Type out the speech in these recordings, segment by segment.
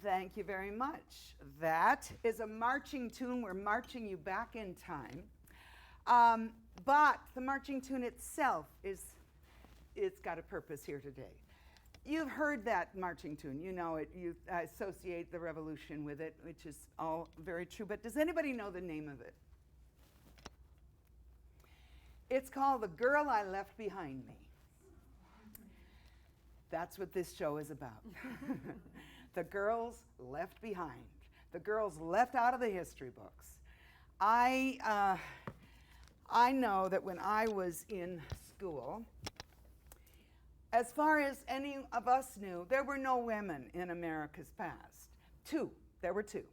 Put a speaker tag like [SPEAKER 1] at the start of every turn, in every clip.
[SPEAKER 1] Thank you very much. That is a marching tune. We're marching you back in time. But the marching tune itself it's got a purpose here today. You've heard that marching tune. You know it. You associate the revolution with it, which is all very true. But does anybody know the name of it? It's called The Girl I Left Behind Me. That's what this show is about. The girls left behind. The girls left out of the history books. I know that when I was in school, as far as any of us knew, there were no women in America's past. There were two.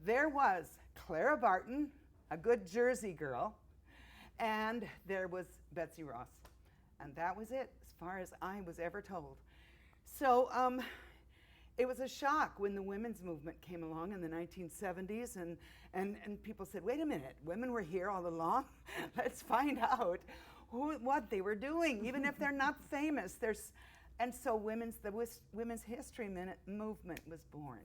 [SPEAKER 1] There was Clara Barton, a good Jersey girl, and there was Betsy Ross. And that was it, as far as I was ever told. So it was a shock when the women's movement came along in the 1970s, and people said, wait a minute, women were here all along? Let's find out what they were doing, even if they're not famous. And so the Women's History movement was born.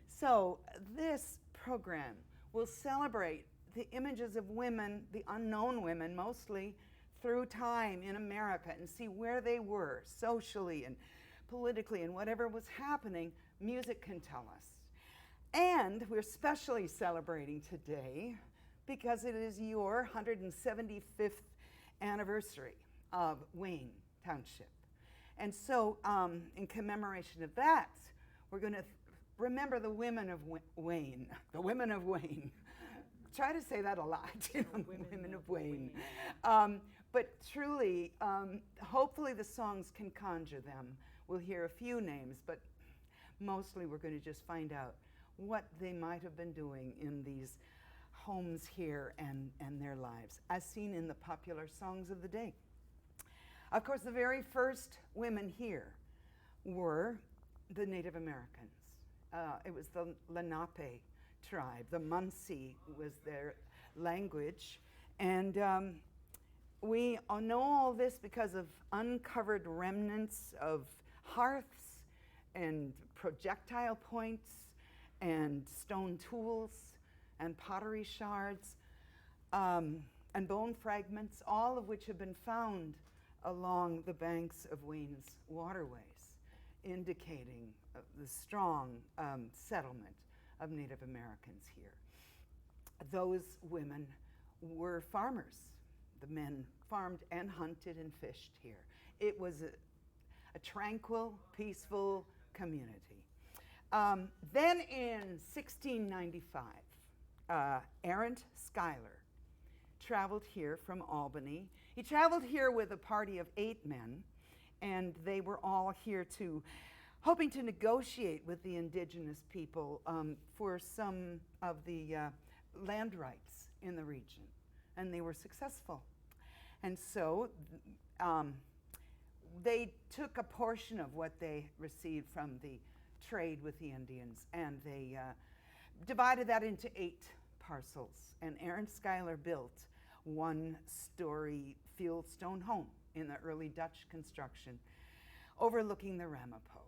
[SPEAKER 1] So this program will celebrate the images of women, the unknown women mostly, through time in America, and see where they were socially and politically, and whatever was happening, music can tell us. And we're especially celebrating today because it is your 175th anniversary of Wayne Township. And so in commemoration of that, we're going to remember the women of Wayne, the women of Wayne. Try to say that a lot, women of Wayne. But truly, hopefully the songs can conjure them. We'll hear a few names, but mostly we're going to just find out what they might have been doing in these homes here and their lives, as seen in the popular songs of the day. Of course, the very first women here were the Native Americans. It was the Lenape tribe. The Munsee was their language. And we know all this because of uncovered remnants of hearths and projectile points and stone tools and pottery shards and bone fragments, all of which have been found along the banks of Wayne's waterways, indicating the strong settlement of Native Americans here. Those women were farmers. The men farmed and hunted and fished here. It was a tranquil, peaceful community. Then in 1695, Arent Schuyler traveled here from Albany. He traveled here with a party of 8 men, and they were all here hoping to negotiate with the indigenous people for some of the land rights in the region, and they were successful. And so they took a portion of what they received from the trade with the Indians, and they divided that into 8 parcels. And Arent Schuyler built 1-story fieldstone home in the early Dutch construction overlooking the Ramapo.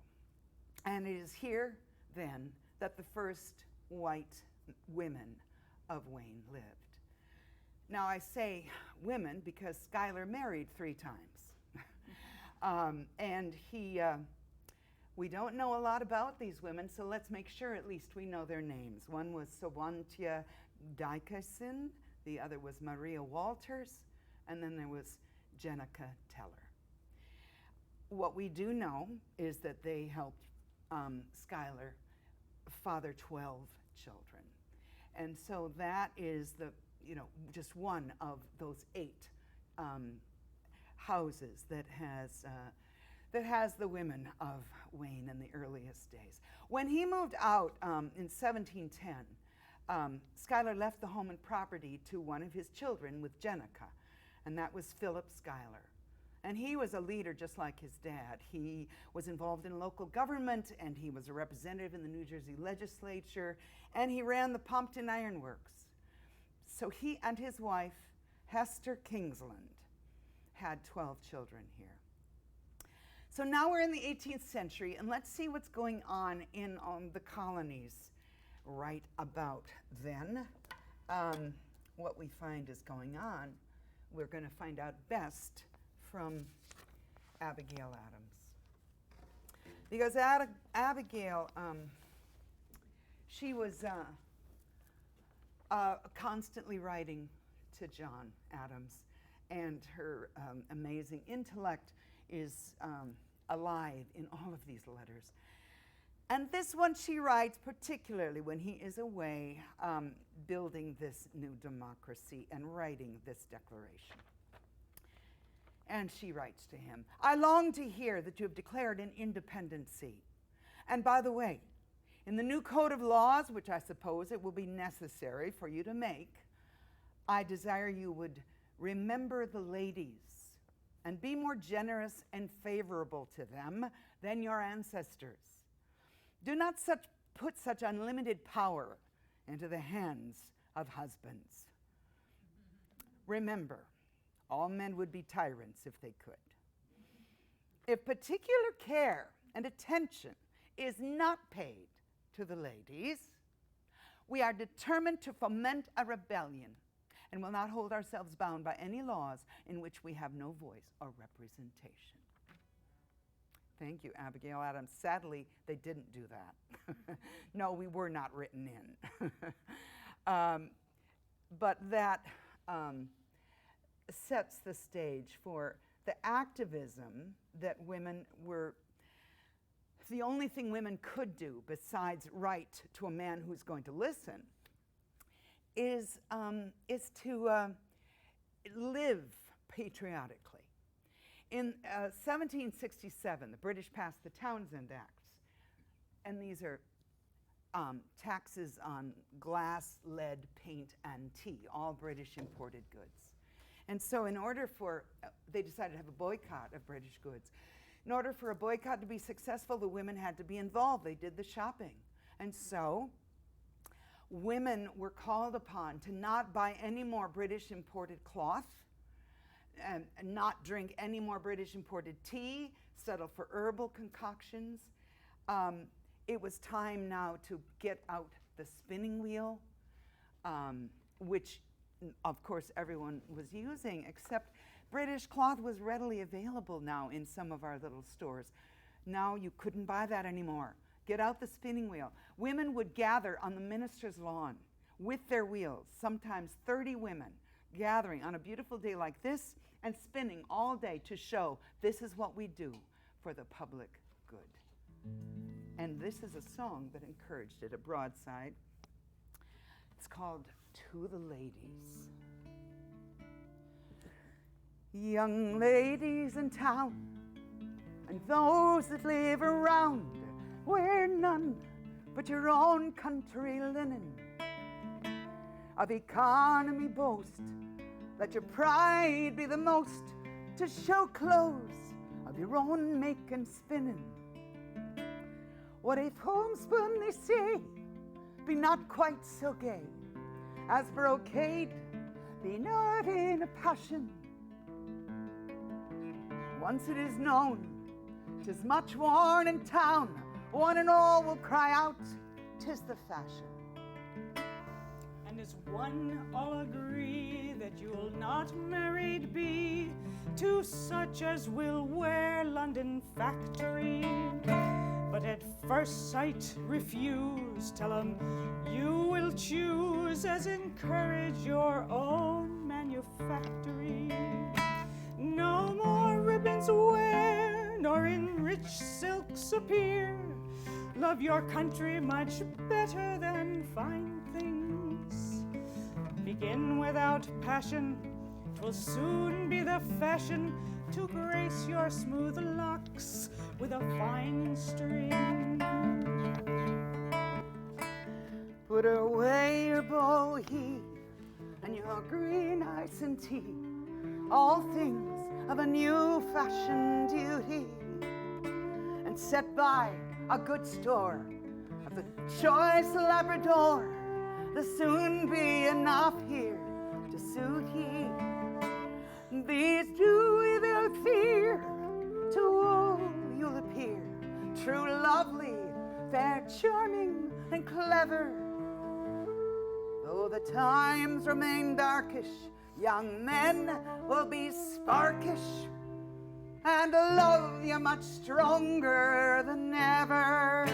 [SPEAKER 1] And it is here, then, that the first white women of Wayne lived. Now, I say women because Schuyler married 3 times. And we don't know a lot about these women, so let's make sure at least we know their names. One was Swantia Dykeson, the other was Maria Walters, and then there was Jenica Teller. What we do know is that they helped Schuyler father 12 children. And so that is just one of those 8 houses that has the women of Wayne in the earliest days. When he moved out in 1710, Schuyler left the home and property to one of his children with Jenica, and that was Philip Schuyler. And he was a leader just like his dad. He was involved in local government, and he was a representative in the New Jersey legislature, and he ran the Pompton Iron Works. So he and his wife, Hester Kingsland, had 12 children here. So now we're in the 18th century, and let's see what's going on in the colonies right about then. What we find is going on, we're going to find out best from Abigail Adams. Because Abigail, she was constantly writing to John Adams, and her amazing intellect is alive in all of these letters. And this one she writes particularly when he is away building this new democracy and writing this declaration. And she writes to him, I long to hear that you have declared an independency. And by the way, in the new code of laws, which I suppose it will be necessary for you to make, I desire you would remember the ladies and be more generous and favorable to them than your ancestors. Do not put such unlimited power into the hands of husbands. Remember, all men would be tyrants if they could. If particular care and attention is not paid to the ladies, we are determined to foment a rebellion and will not hold ourselves bound by any laws in which we have no voice or representation. Thank you, Abigail Adams. Sadly, they didn't do that. No, we were not written in. But that sets the stage for the activism that women were, the only thing women could do besides write to a man who's going to listen is to live patriotically. In 1767, the British passed the Townshend Acts, and these are taxes on glass, lead, paint, and tea, all British imported goods. And so in order for, they decided to have a boycott of British goods. In order for a boycott to be successful, the women had to be involved. They did the shopping. And so women were called upon to not buy any more British imported cloth, and not drink any more British imported tea, settle for herbal concoctions. It was time now to get out the spinning wheel, which of course everyone was using, except British cloth was readily available now in some of our little stores. Now you couldn't buy that anymore. Get out the spinning wheel. Women would gather on the minister's lawn with their wheels, sometimes 30 women gathering on a beautiful day like this and spinning all day to show this is what we do for the public good. And this is a song that encouraged it, a broadside. It's called To the Ladies. Young ladies in town and those that live around, wear none but your own country linen. Of economy boast, let your pride be the most, to show clothes of your own make and spinning. What if homespun, they say, be not quite so gay, as brocade be not in a passion. Once it is known, 'tis much worn in town, one and all will cry out, 'tis the fashion.
[SPEAKER 2] And as one all agree that you'll not married be to such as will wear London factory, but at first sight refuse, tell 'em you will choose as encourage your own manufactory. No more ribbons wear, nor in rich silks appear. Love your country much better than fine things. Begin without passion, 'twill soon be the fashion to grace your smooth locks with a fine string.
[SPEAKER 1] Put away your bohea and your green ice and tea, all things of a new fashion duty, and set by a good store of the choice Labrador. There'll soon be enough here to suit ye. These do without fear to wool and clever. Though the times remain darkish, young men will be sparkish and love you much stronger than ever.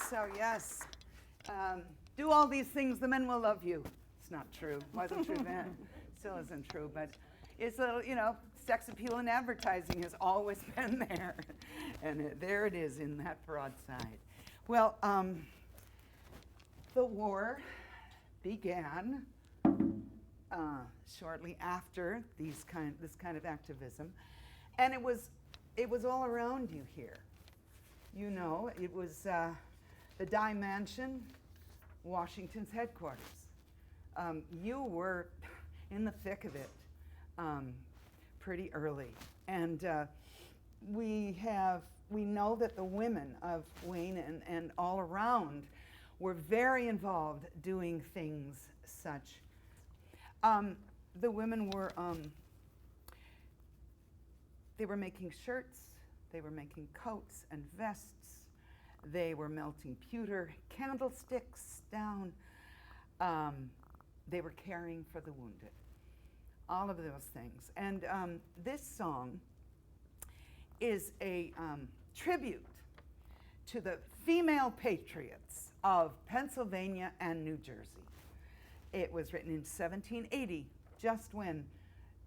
[SPEAKER 1] So yes, do all these things, the men will love you. It's not true. Wasn't true then. Still isn't true, but it's a, sex appeal in advertising has always been there. And there it is in that broadside. Well, the war began shortly after this kind of activism, and it was all around you here. It was the Dye Mansion, Washington's headquarters. You were in the thick of it pretty early, and we know that the women of Wayne and all around were very involved doing things such. The women were they were making shirts, they were making coats and vests, they were melting pewter candlesticks down, they were caring for the wounded. All of those things. And this song is a tribute to the female patriots of Pennsylvania and New Jersey. It was written in 1780, just when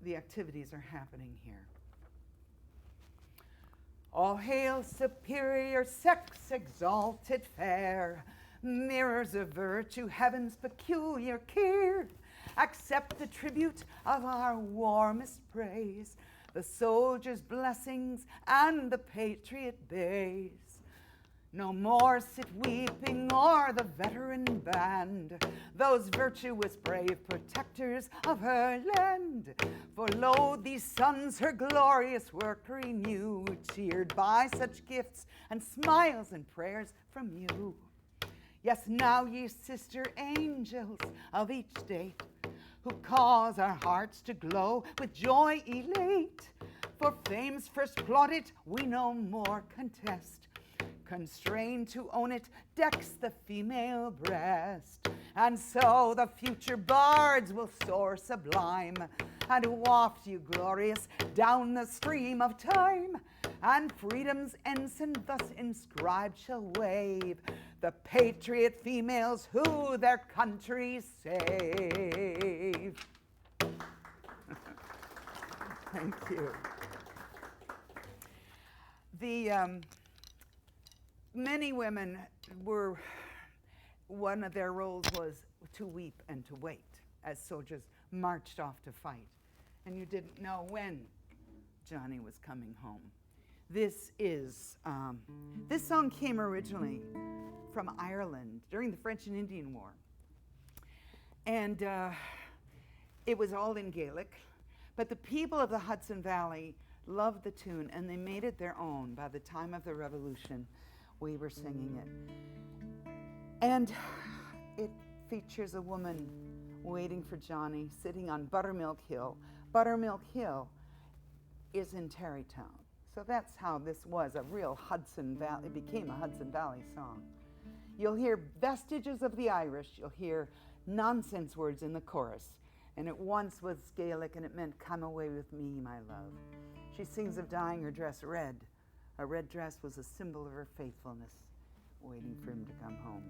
[SPEAKER 1] the activities are happening here. All hail superior sex, exalted fair, mirrors of virtue, heaven's peculiar care. Accept the tribute of our warmest praise, the soldier's blessings and the patriot bays. No more sit weeping o'er the veteran band, those virtuous brave protectors of her land. For lo, these sons her glorious work renew, cheered by such gifts and smiles and prayers from you. Yes, now ye sister angels of each state, who cause our hearts to glow with joy elate, for fame's first plaudit we no more contest. Constrained to own it decks the female breast, and so the future bards will soar sublime and waft you glorious down the stream of time, and freedom's ensign thus inscribed shall wave, the patriot females who their country save. Thank you. Many women one of their roles was to weep and to wait as soldiers marched off to fight. And you didn't know when Johnny was coming home. This song came originally from Ireland during the French and Indian War. And it was all in Gaelic, but the people of the Hudson Valley loved the tune and they made it their own. By the time of the Revolution, we were singing it. And it features a woman waiting for Johnny sitting on Buttermilk Hill. Buttermilk Hill is in Tarrytown. So that's how this was a real Hudson Valley, it became a Hudson Valley song. You'll hear vestiges of the Irish, you'll hear nonsense words in the chorus. And it once was Gaelic and it meant, come away with me, my love. She sings of dyeing her dress red. A red dress was a symbol of her faithfulness, waiting for him to come home.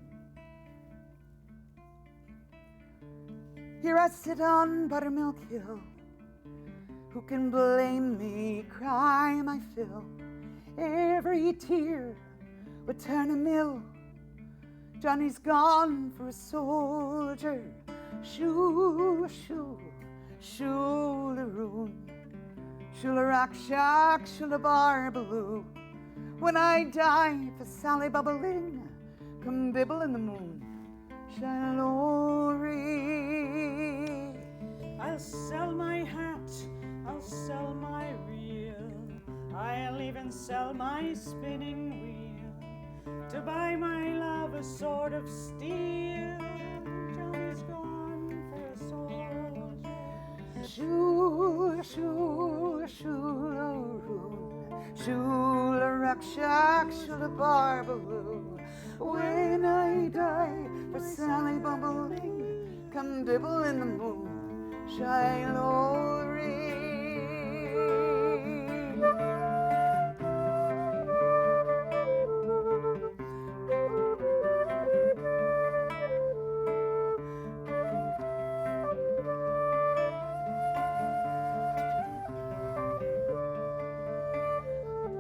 [SPEAKER 1] Here I sit on Buttermilk Hill. Who can blame me? Cry my fill. Every tear would turn a mill. Johnny's gone for a soldier. Shoo, shoo, shoo-la-roon. Shula-rock-shack, shula-barbaloo. When I die for Sally Bubbling, come bibble in the moon. Shallory.
[SPEAKER 2] I'll sell my hat, I'll sell my reel, I'll even sell my spinning wheel to buy my love a sword of steel. Johnny's gone for a soldier.
[SPEAKER 1] Shoo, shoo, shoo-la-roon. Shula-rak-shack, shula-barbaloo. When I die for Sally Bumbling, come dibble in the moon, Shiloh-ree.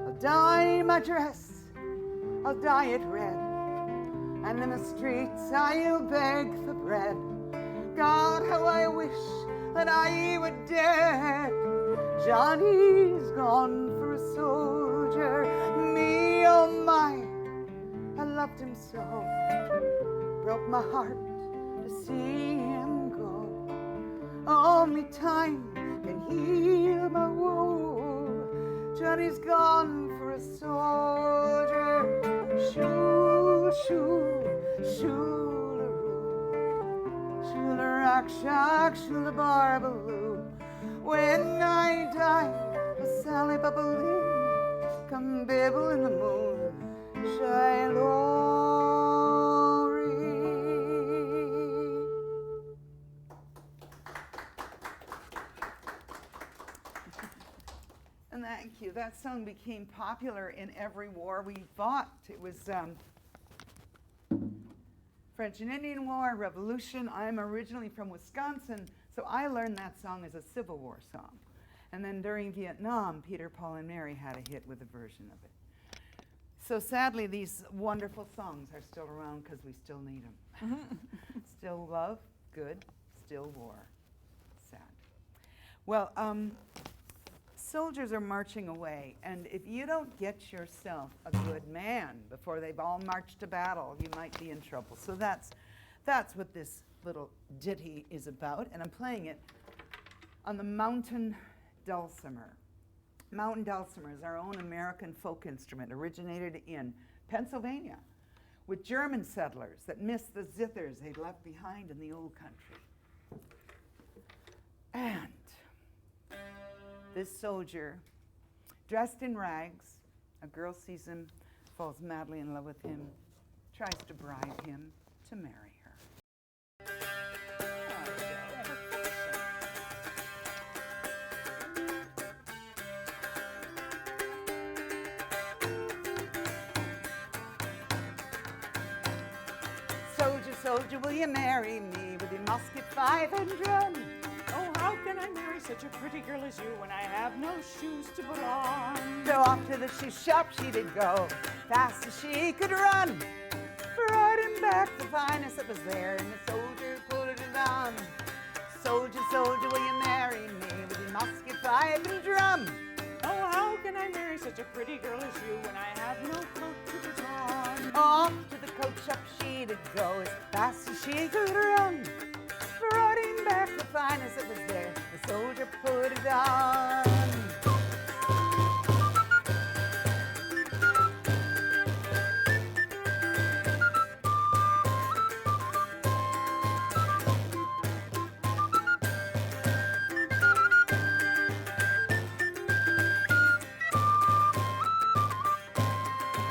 [SPEAKER 1] I'll dye my dress, I'll dye it red, and in the streets I'll beg for bread. God, how I wish that I were dead. Johnny's gone for a soldier. Me, oh my, I loved him so. Broke my heart to see him go. Only time can heal my woe. Johnny's gone for a soldier. Shoo, shoo, shoo-la-roo. Shula-rak-shack, shula-barbaloo. When I die for Sally Bubbling, come bibble in the moon, Shiloh-ree. And thank you. That song became popular in every war we fought. It was French and Indian War, Revolution. I'm originally from Wisconsin, so I learned that song as a Civil War song. And then during Vietnam, Peter, Paul, and Mary had a hit with a version of it. So sadly, these wonderful songs are still around because we still need them. Still love, good, still war. Sad. Well, soldiers are marching away, and if you don't get yourself a good man before they've all marched to battle, you might be in trouble. So that's what this little ditty is about, and I'm playing it on the mountain dulcimer. Mountain dulcimer is our own American folk instrument, originated in Pennsylvania with German settlers that missed the zithers they'd left behind in the old country. And this soldier, dressed in rags, a girl sees him, falls madly in love with him, tries to bribe him to marry her. Soldier, soldier, will you marry me with your musket, fife, and drum?
[SPEAKER 2] Oh, how can I marry such a pretty girl as you when I have no shoes to put on?
[SPEAKER 1] So off to the shoe shop she did go, fast as she could run. Riding back the finest that was there, and the soldier put it on. Soldier, soldier, will you marry me with your musket, fife, and drum?
[SPEAKER 2] Oh, how can I marry such a pretty girl as you when I have no coat to put on?
[SPEAKER 1] Off to the coat shop she did go, as fast as she could run. Riding back the finest that was there, the soldier put it on.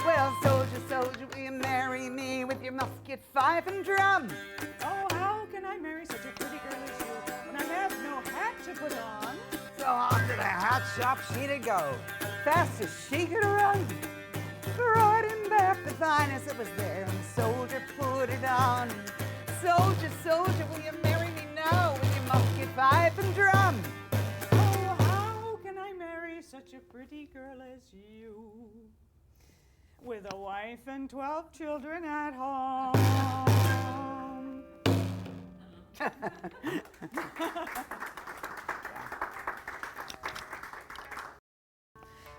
[SPEAKER 1] Well, soldier, soldier, will you marry me with your musket, fife, and drum?
[SPEAKER 2] Oh, how can I marry such a pretty girl as you when I have no hat to put on?
[SPEAKER 1] So off to the hat shop she did go, fast as she could run. Riding back the finest that was there, and the soldier put it on. Soldier, soldier, will you marry me now with your musket, fife, and drum?
[SPEAKER 2] Oh, how can I marry such a pretty girl as you with a wife and 12 children at home?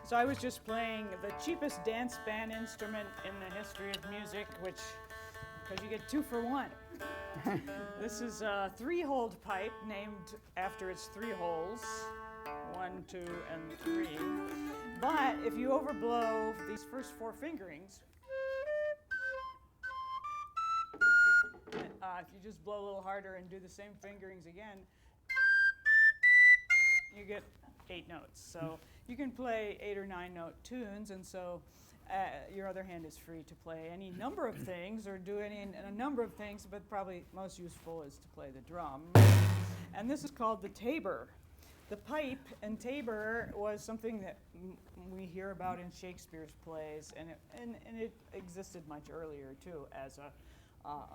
[SPEAKER 2] So I was just playing the cheapest dance band instrument in the history of music, which, because you get 2 for 1. This is a 3-holed pipe named after its 3 holes, 1, 2, and 3. But if you overblow these first 4 fingerings, if you just blow a little harder and do the same fingerings again, you get 8 notes. So you can play 8 or 9 note tunes, and so your other hand is free to play any number of things or do a number of things, but probably most useful is to play the drum. And this is called the tabor. The pipe and tabor was something that we hear about in Shakespeare's plays, and it existed much earlier too as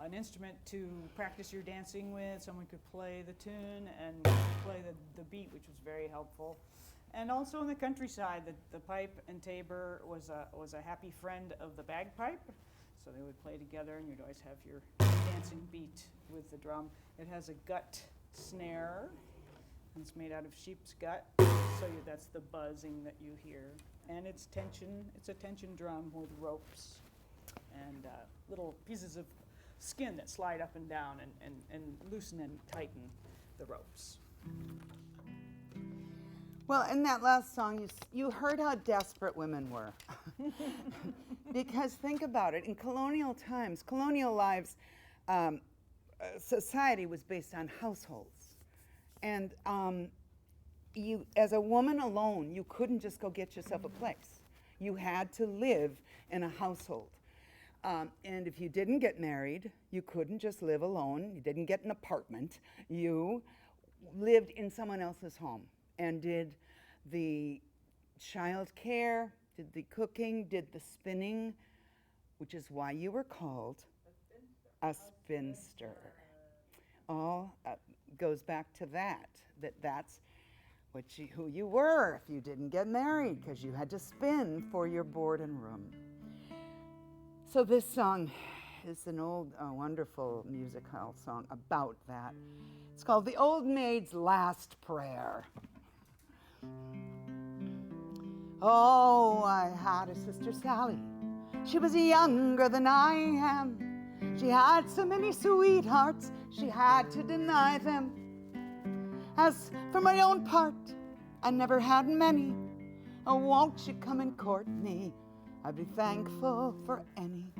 [SPEAKER 2] an instrument to practice your dancing with. Someone could play the tune and play the beat, which was very helpful. And also in the countryside, the pipe and tabor was a happy friend of the bagpipe. So they would play together, and you'd always have your dancing beat with the drum. It has a gut snare, and it's made out of sheep's gut. So that's the buzzing that you hear. And it's tension. It's a tension drum with ropes and little pieces of skin that slide up and down and loosen and tighten the ropes.
[SPEAKER 1] Well, in that last song, you heard how desperate women were. Because think about it, in colonial times, colonial lives, society was based on households. And you, as a woman alone, you couldn't just go get yourself a place. You had to live in a household. And if you didn't get married, you couldn't just live alone. You didn't get an apartment. You lived in someone else's home and did the child care, did the cooking, did the spinning, which is why you were called a spinster. Oh, goes back to that's who you were if you didn't get married, because you had to spin for your board and room. So this song is an old, wonderful music hall song about that. It's called The Old Maid's Last Prayer. Oh, I had a sister Sally. She was younger than I am. She had so many sweethearts, she had to deny them. As for my own part, I never had many. Oh, won't you come and court me? I'd be thankful for any.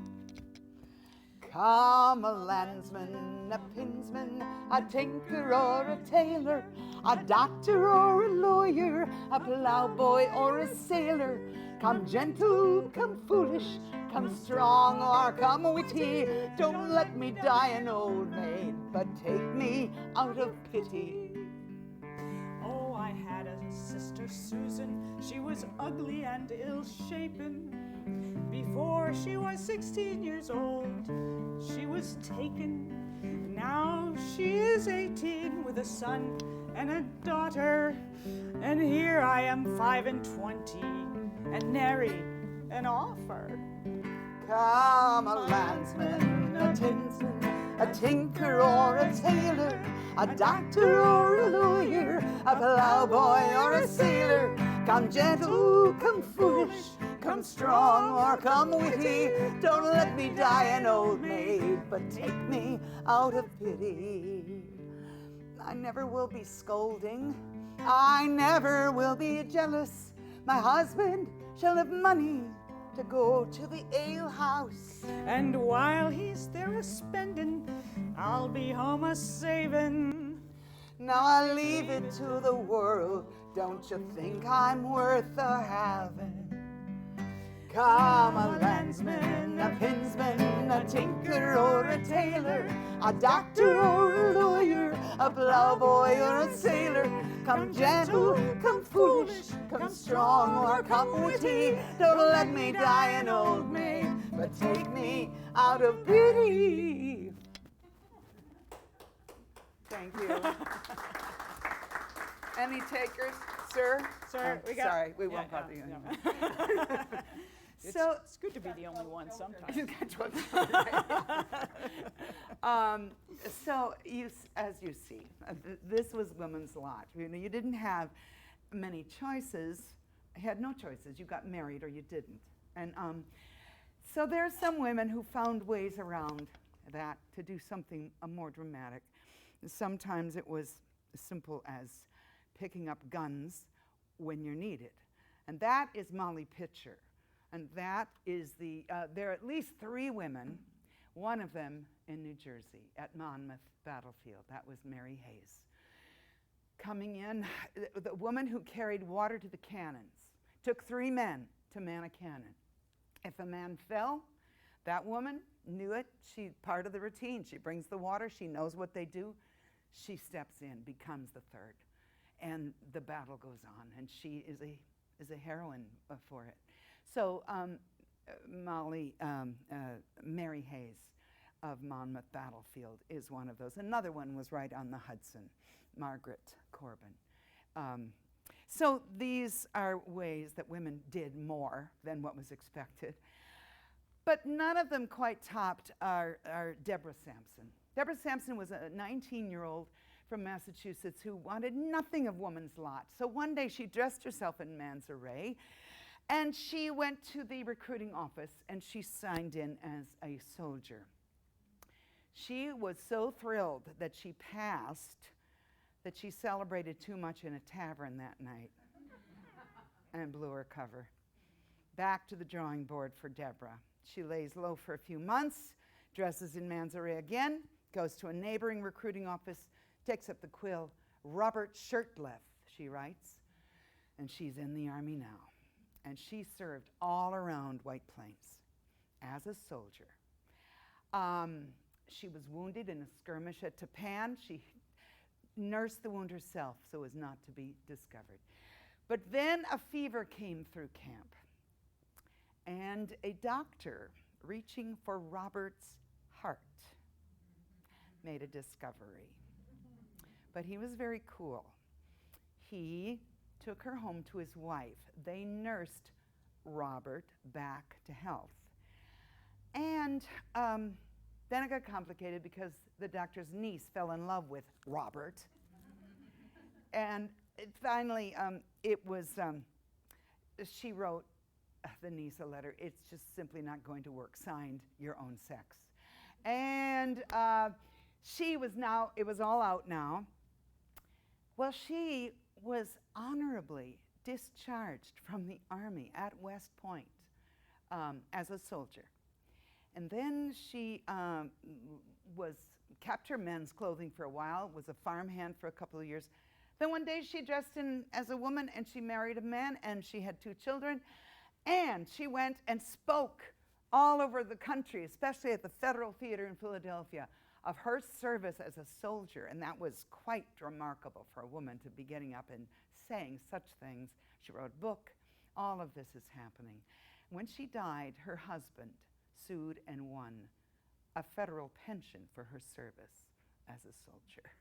[SPEAKER 1] Come, a landsman, a pinsman, a tinker or a tailor, a doctor or a lawyer, a ploughboy or a sailor. Come gentle, come foolish, come strong or come witty. Don't let me die an old maid, but take me out of pity.
[SPEAKER 2] Oh, I had a sister Susan. She was ugly and ill-shapen. Before she was 16 years old, she was taken. Now she is 18 with a son and a daughter. And here I am 5 and 20 and nary an offer.
[SPEAKER 1] Come, a landsman, a tinsman, a tinker or a tailor, a doctor or a lawyer, a ploughboy or a sailor. Come gentle, come foolish, come strong or come witty. Don't let me die an old maid, but take me out of pity. I never will be scolding, I never will be jealous. My husband shall have money to go to the alehouse.
[SPEAKER 2] And while he's there a-spendin', I'll be home a-savin'.
[SPEAKER 1] Now I leave it to the world, don't you think I'm worth a having? Come, a landsman, a pinsman, a tinker or a tailor, a doctor or a lawyer, a ploughboy or a sailor. Come gentle, come foolish, come strong or come witty. Don't let me die an old maid, but take me out of pity. Thank you. Any takers, sir?
[SPEAKER 2] Sir,
[SPEAKER 1] sorry, we won't bother you anymore.
[SPEAKER 2] It's good to be the only one sometimes.
[SPEAKER 1] So, as you see, this was women's lot. You know, you didn't have many choices. You had no choices. You got married or you didn't. And so there are some women who found ways around that to do something more dramatic. Sometimes it was as simple as picking up guns when you're needed. And that is Molly Pitcher. And that is there are at least 3 women, one of them in New Jersey at Monmouth Battlefield. That was Mary Hayes. coming in, the woman who carried water to the cannons. Took 3 men to man a cannon. If a man fell, that woman knew it. She part of the routine. She brings the water. She knows what they do. She steps in, becomes the 3rd, and the battle goes on. And she is a heroine for it. So Mary Hayes of Monmouth Battlefield is one of those. Another one was right on the Hudson, Margaret Corbin. So these are ways that women did more than what was expected. But none of them quite topped our Deborah Sampson. Deborah Sampson was a 19-year-old from Massachusetts who wanted nothing of woman's lot. So one day she dressed herself in man's array, and she went to the recruiting office, and she signed in as a soldier. She was so thrilled that she passed that she celebrated too much in a tavern that night and blew her cover. Back to the drawing board for Deborah. She lays low for a few months, dresses in man's array again, goes to a neighboring recruiting office, takes up the quill. Robert Shirtliff, she writes, and she's in the Army now. And she served all around White Plains as a soldier. She was wounded in a skirmish at Tapan. She nursed the wound herself so as not to be discovered. But then a fever came through camp, and a doctor reaching for Robert's heart made a discovery. But he was very cool. He took her home to his wife. They nursed Robert back to health. And then it got complicated because the doctor's niece fell in love with Robert. And finally, she wrote the niece a letter. It's just simply not going to work. Signed, your own sex. And it was all out now. Well, she was honorably discharged from the Army at West Point as a soldier. And then she kept her men's clothing for a while, was a farmhand for a couple of years. Then one day she dressed in as a woman and she married a man and she had 2 children. And she went and spoke all over the country, especially at the Federal Theater in Philadelphia, of her service as a soldier. And that was quite remarkable for a woman to be getting up and saying such things. She wrote a book. All of this is happening. When she died, her husband sued and won a federal pension for her service as a soldier.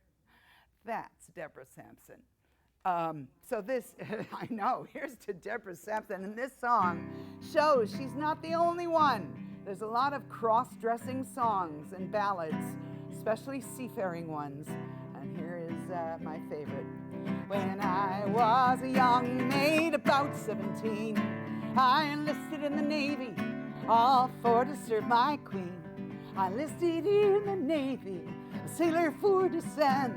[SPEAKER 1] That's Deborah Sampson. So this, I know, here's to Deborah Sampson. And this song shows she's not the only one. There's a lot of cross-dressing songs and ballads, especially seafaring ones. And here is my favorite. When I was a young maid, about 17, I enlisted in the Navy, all for to serve my queen. I enlisted in the Navy, a sailor for to send.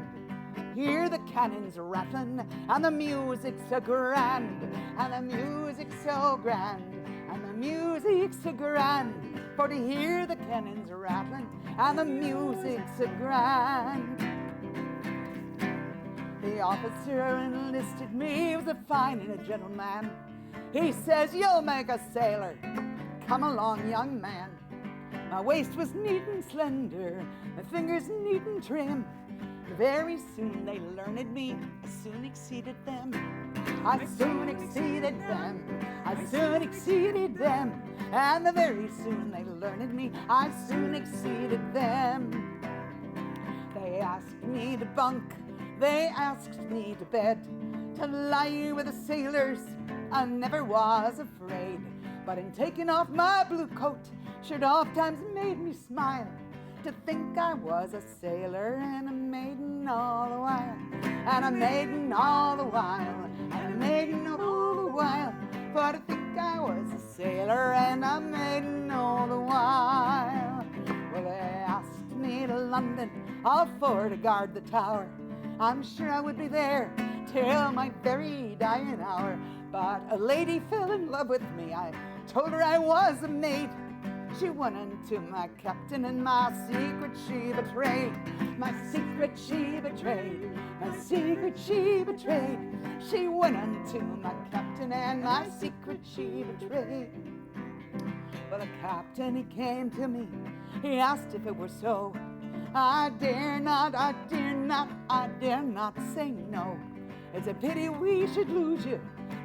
[SPEAKER 1] Hear the cannons rattling, and the music's so grand, and the music's so grand, and the music's so grand. For to hear the cannons rattling, and the music's so grand. The officer enlisted me, was a fine and a gentleman. He says, you'll make a sailor. Come along, young man. My waist was neat and slender, my fingers neat and trim. Very soon they learned me, I soon exceeded them. I soon exceeded them, I soon exceeded them. And very soon they learned me, I soon exceeded them. They asked me to bunk, they asked me to bed, to lie with the sailors, I never was afraid. But in taking off my blue coat, sure oft times made me smile, to think I was a sailor and a maiden all the while, and a maiden all the while, and a maiden all the while. For to think I was a sailor and a maiden all the while. Well, they asked me to London, all for to guard the tower. I'm sure I would be there till my very dying hour. But a lady fell in love with me, I told her I was a maid. She went into my captain, and my secret she betrayed. My secret she betrayed. My secret she betrayed. She went into my captain, and my secret she betrayed. Well, the captain, he came to me. He asked if it were so. I dare not, I dare not, I dare not say no. It's a pity we should lose you,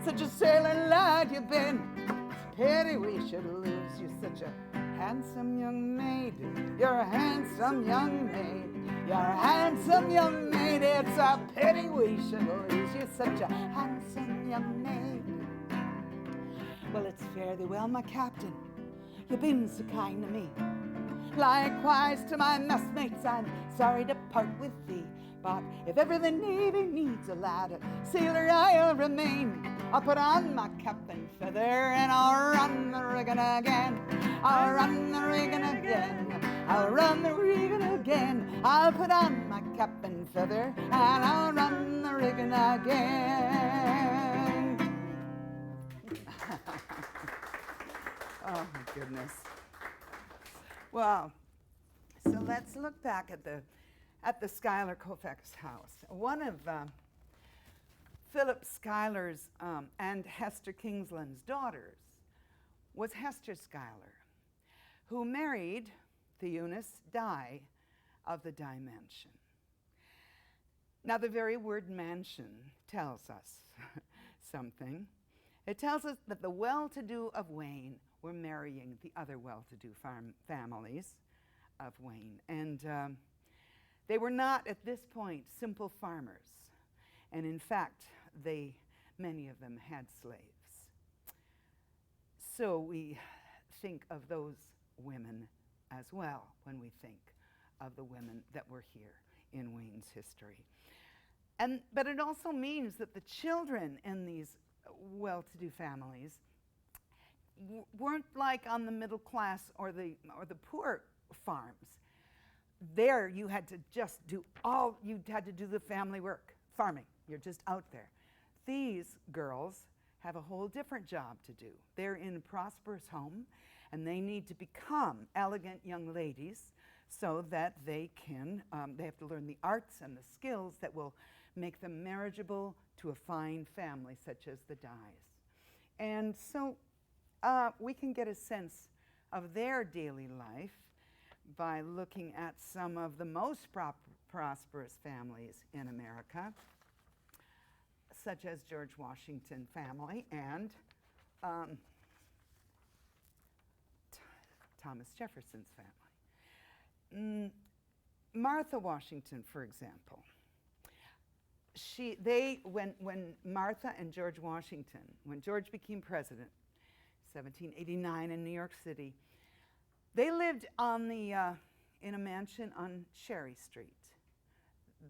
[SPEAKER 1] such a sailor lad you've been. It's a pity we should lose you, such a handsome young maid. You're a handsome young maid. You're a handsome young maid. It's a pity we should lose you, such a handsome young maid. Well, it's fare thee well, my captain. You've been so kind to me. Likewise to my messmates, I'm sorry to part with thee. But if ever the Navy needs a lad, a sailor I'll remain. I'll put on my cap and feather, and I'll run the rigging again. I'll run the rigging again. I'll run the rigging again. I'll put on my cap and feather, and I'll run the rigging again. Oh my goodness. Well, so let's look back at the Schuyler Colfax house. One of Philip Schuyler's and Hester Kingsland's daughters was Hester Schuyler, who married the Eunice Dye of the Dye Mansion. Now, the very word mansion tells us something. It tells us that the well-to-do of Wayne were marrying the other well-to-do families of Wayne. And they were not, at this point, simple farmers. And in fact, many of them had slaves. So we think of those women as well when we think of the women that were here in Wayne's history. But it also means that the children in these well-to-do families weren't like on the middle class or the poor farms. There you had to just do the family work, farming. You're just out there. These girls have a whole different job to do. They're in a prosperous home, and they need to become elegant young ladies so that they have to learn the arts and the skills that will make them marriageable to a fine family such as the Dyes. And so we can get a sense of their daily life by looking at some of the most prosperous families in America, such as George Washington family and Thomas Jefferson's family. Martha Washington, for example, when Martha and George Washington, when George became president, 1789 in New York City, they lived in a mansion on Cherry Street.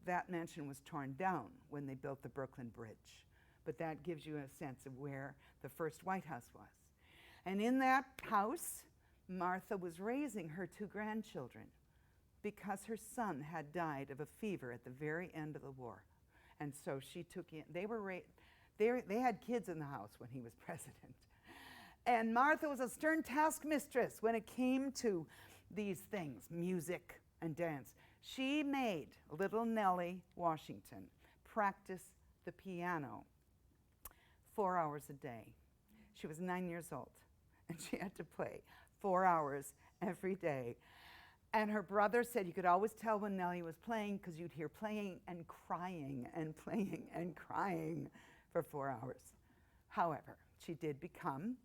[SPEAKER 1] That mansion was torn down when they built the Brooklyn Bridge, but that gives you a sense of where the first White House was. And in that house, Martha was raising her two grandchildren because her son had died of a fever at the very end of the war. And so she took in, they had kids in the house when he was president. And Martha was a stern taskmistress when it came to these things, music and dance. She made little Nellie Washington practice the piano 4 hours a day. She was 9 years old, and she had to play 4 hours every day. And her brother said you could always tell when Nellie was playing because you'd hear playing and crying and playing and crying for 4 hours. However, she did become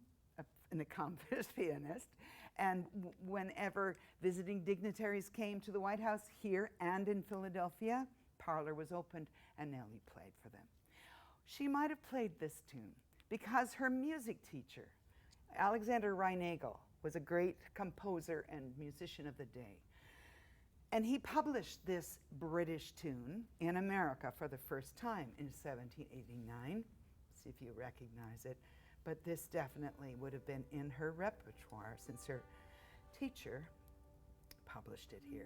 [SPEAKER 1] an accomplished pianist, and whenever visiting dignitaries came to the White House here and in Philadelphia, parlor was opened and Nellie played for them. She might have played this tune because her music teacher, Alexander Reinagel, was a great composer and musician of the day. And he published this British tune in America for the first time in 1789. See if you recognize it. But this definitely would have been in her repertoire since her teacher published it here.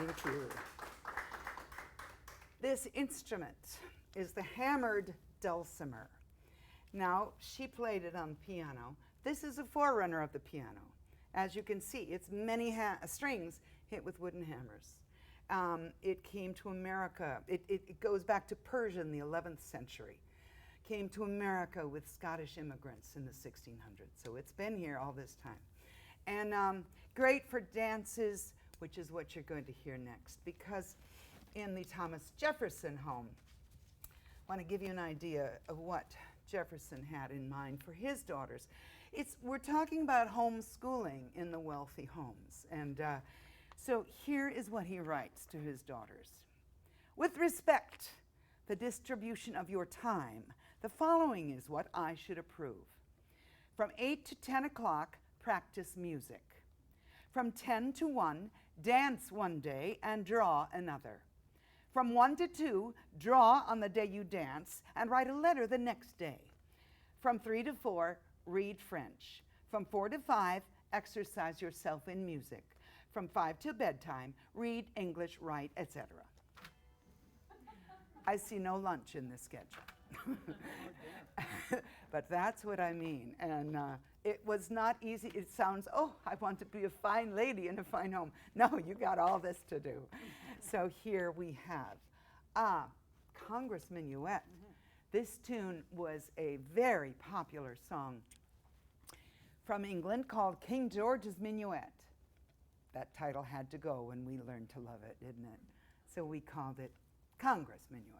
[SPEAKER 1] Thank you. This instrument is the hammered dulcimer. Now, she played it on piano. This is a forerunner of the piano. As you can see, it's many strings hit with wooden hammers. It came to America. It goes back to Persia in the 11th century. Came to America with Scottish immigrants in the 1600s. So it's been here all this time. And great for dances, which is what you're going to hear next. Because in the Thomas Jefferson home, I want to give you an idea of what Jefferson had in mind for his daughters. We're talking about homeschooling in the wealthy homes. And so here is what he writes to his daughters. With respect, the distribution of your time, the following is what I should approve. From 8 to 10 o'clock, practice music. From 10 to 1, dance one day and draw another. From 1 to 2, draw on the day you dance and write a letter the next day. From 3 to 4, read French. From 4 to 5, exercise yourself in music. From 5 till bedtime, read, English, write, etc. I see no lunch in this schedule. But that's what I mean. And it was not easy. It sounds, oh, I want to be a fine lady in a fine home. No, you got all this to do. So here we have Congress Minuet. This tune was a very popular song from England called King George's Minuet. That title had to go when we learned to love it, didn't it? So we called it Congress Minuet.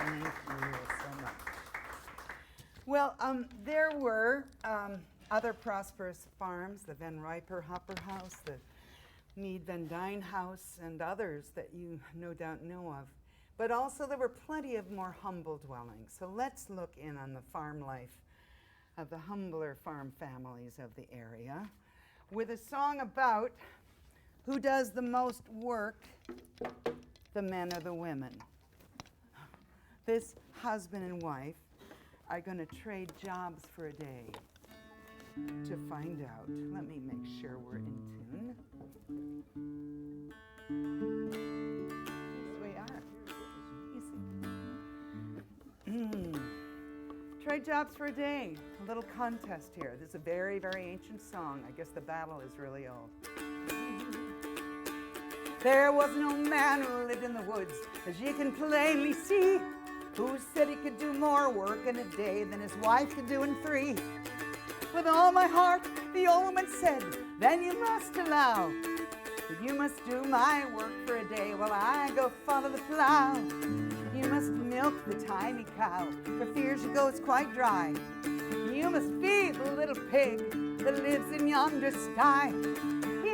[SPEAKER 1] Thank you so much. Well, there were other prosperous farms, the Van Riper Hopper House, the Meade Van Dyne House, and others that you no doubt know of. But also there were plenty of more humble dwellings. So let's look in on the farm life of the humbler farm families of the area with a song about who does the most work, the men or the women. This husband and wife are going to trade jobs for a day to find out. Let me make sure we're in tune. Yes, we are. Easy. Trade jobs for a day. A little contest here. This is a very, very ancient song. I guess the battle is really old. There was no man who lived in the woods, as you can plainly see, who said he could do more work in a day than his wife could do in 3. With all my heart, the old woman said, then you must allow that you must do my work for a day while I go follow the plow. You must milk the tiny cow, for fear she goes quite dry. You must feed the little pig that lives in yonder sty.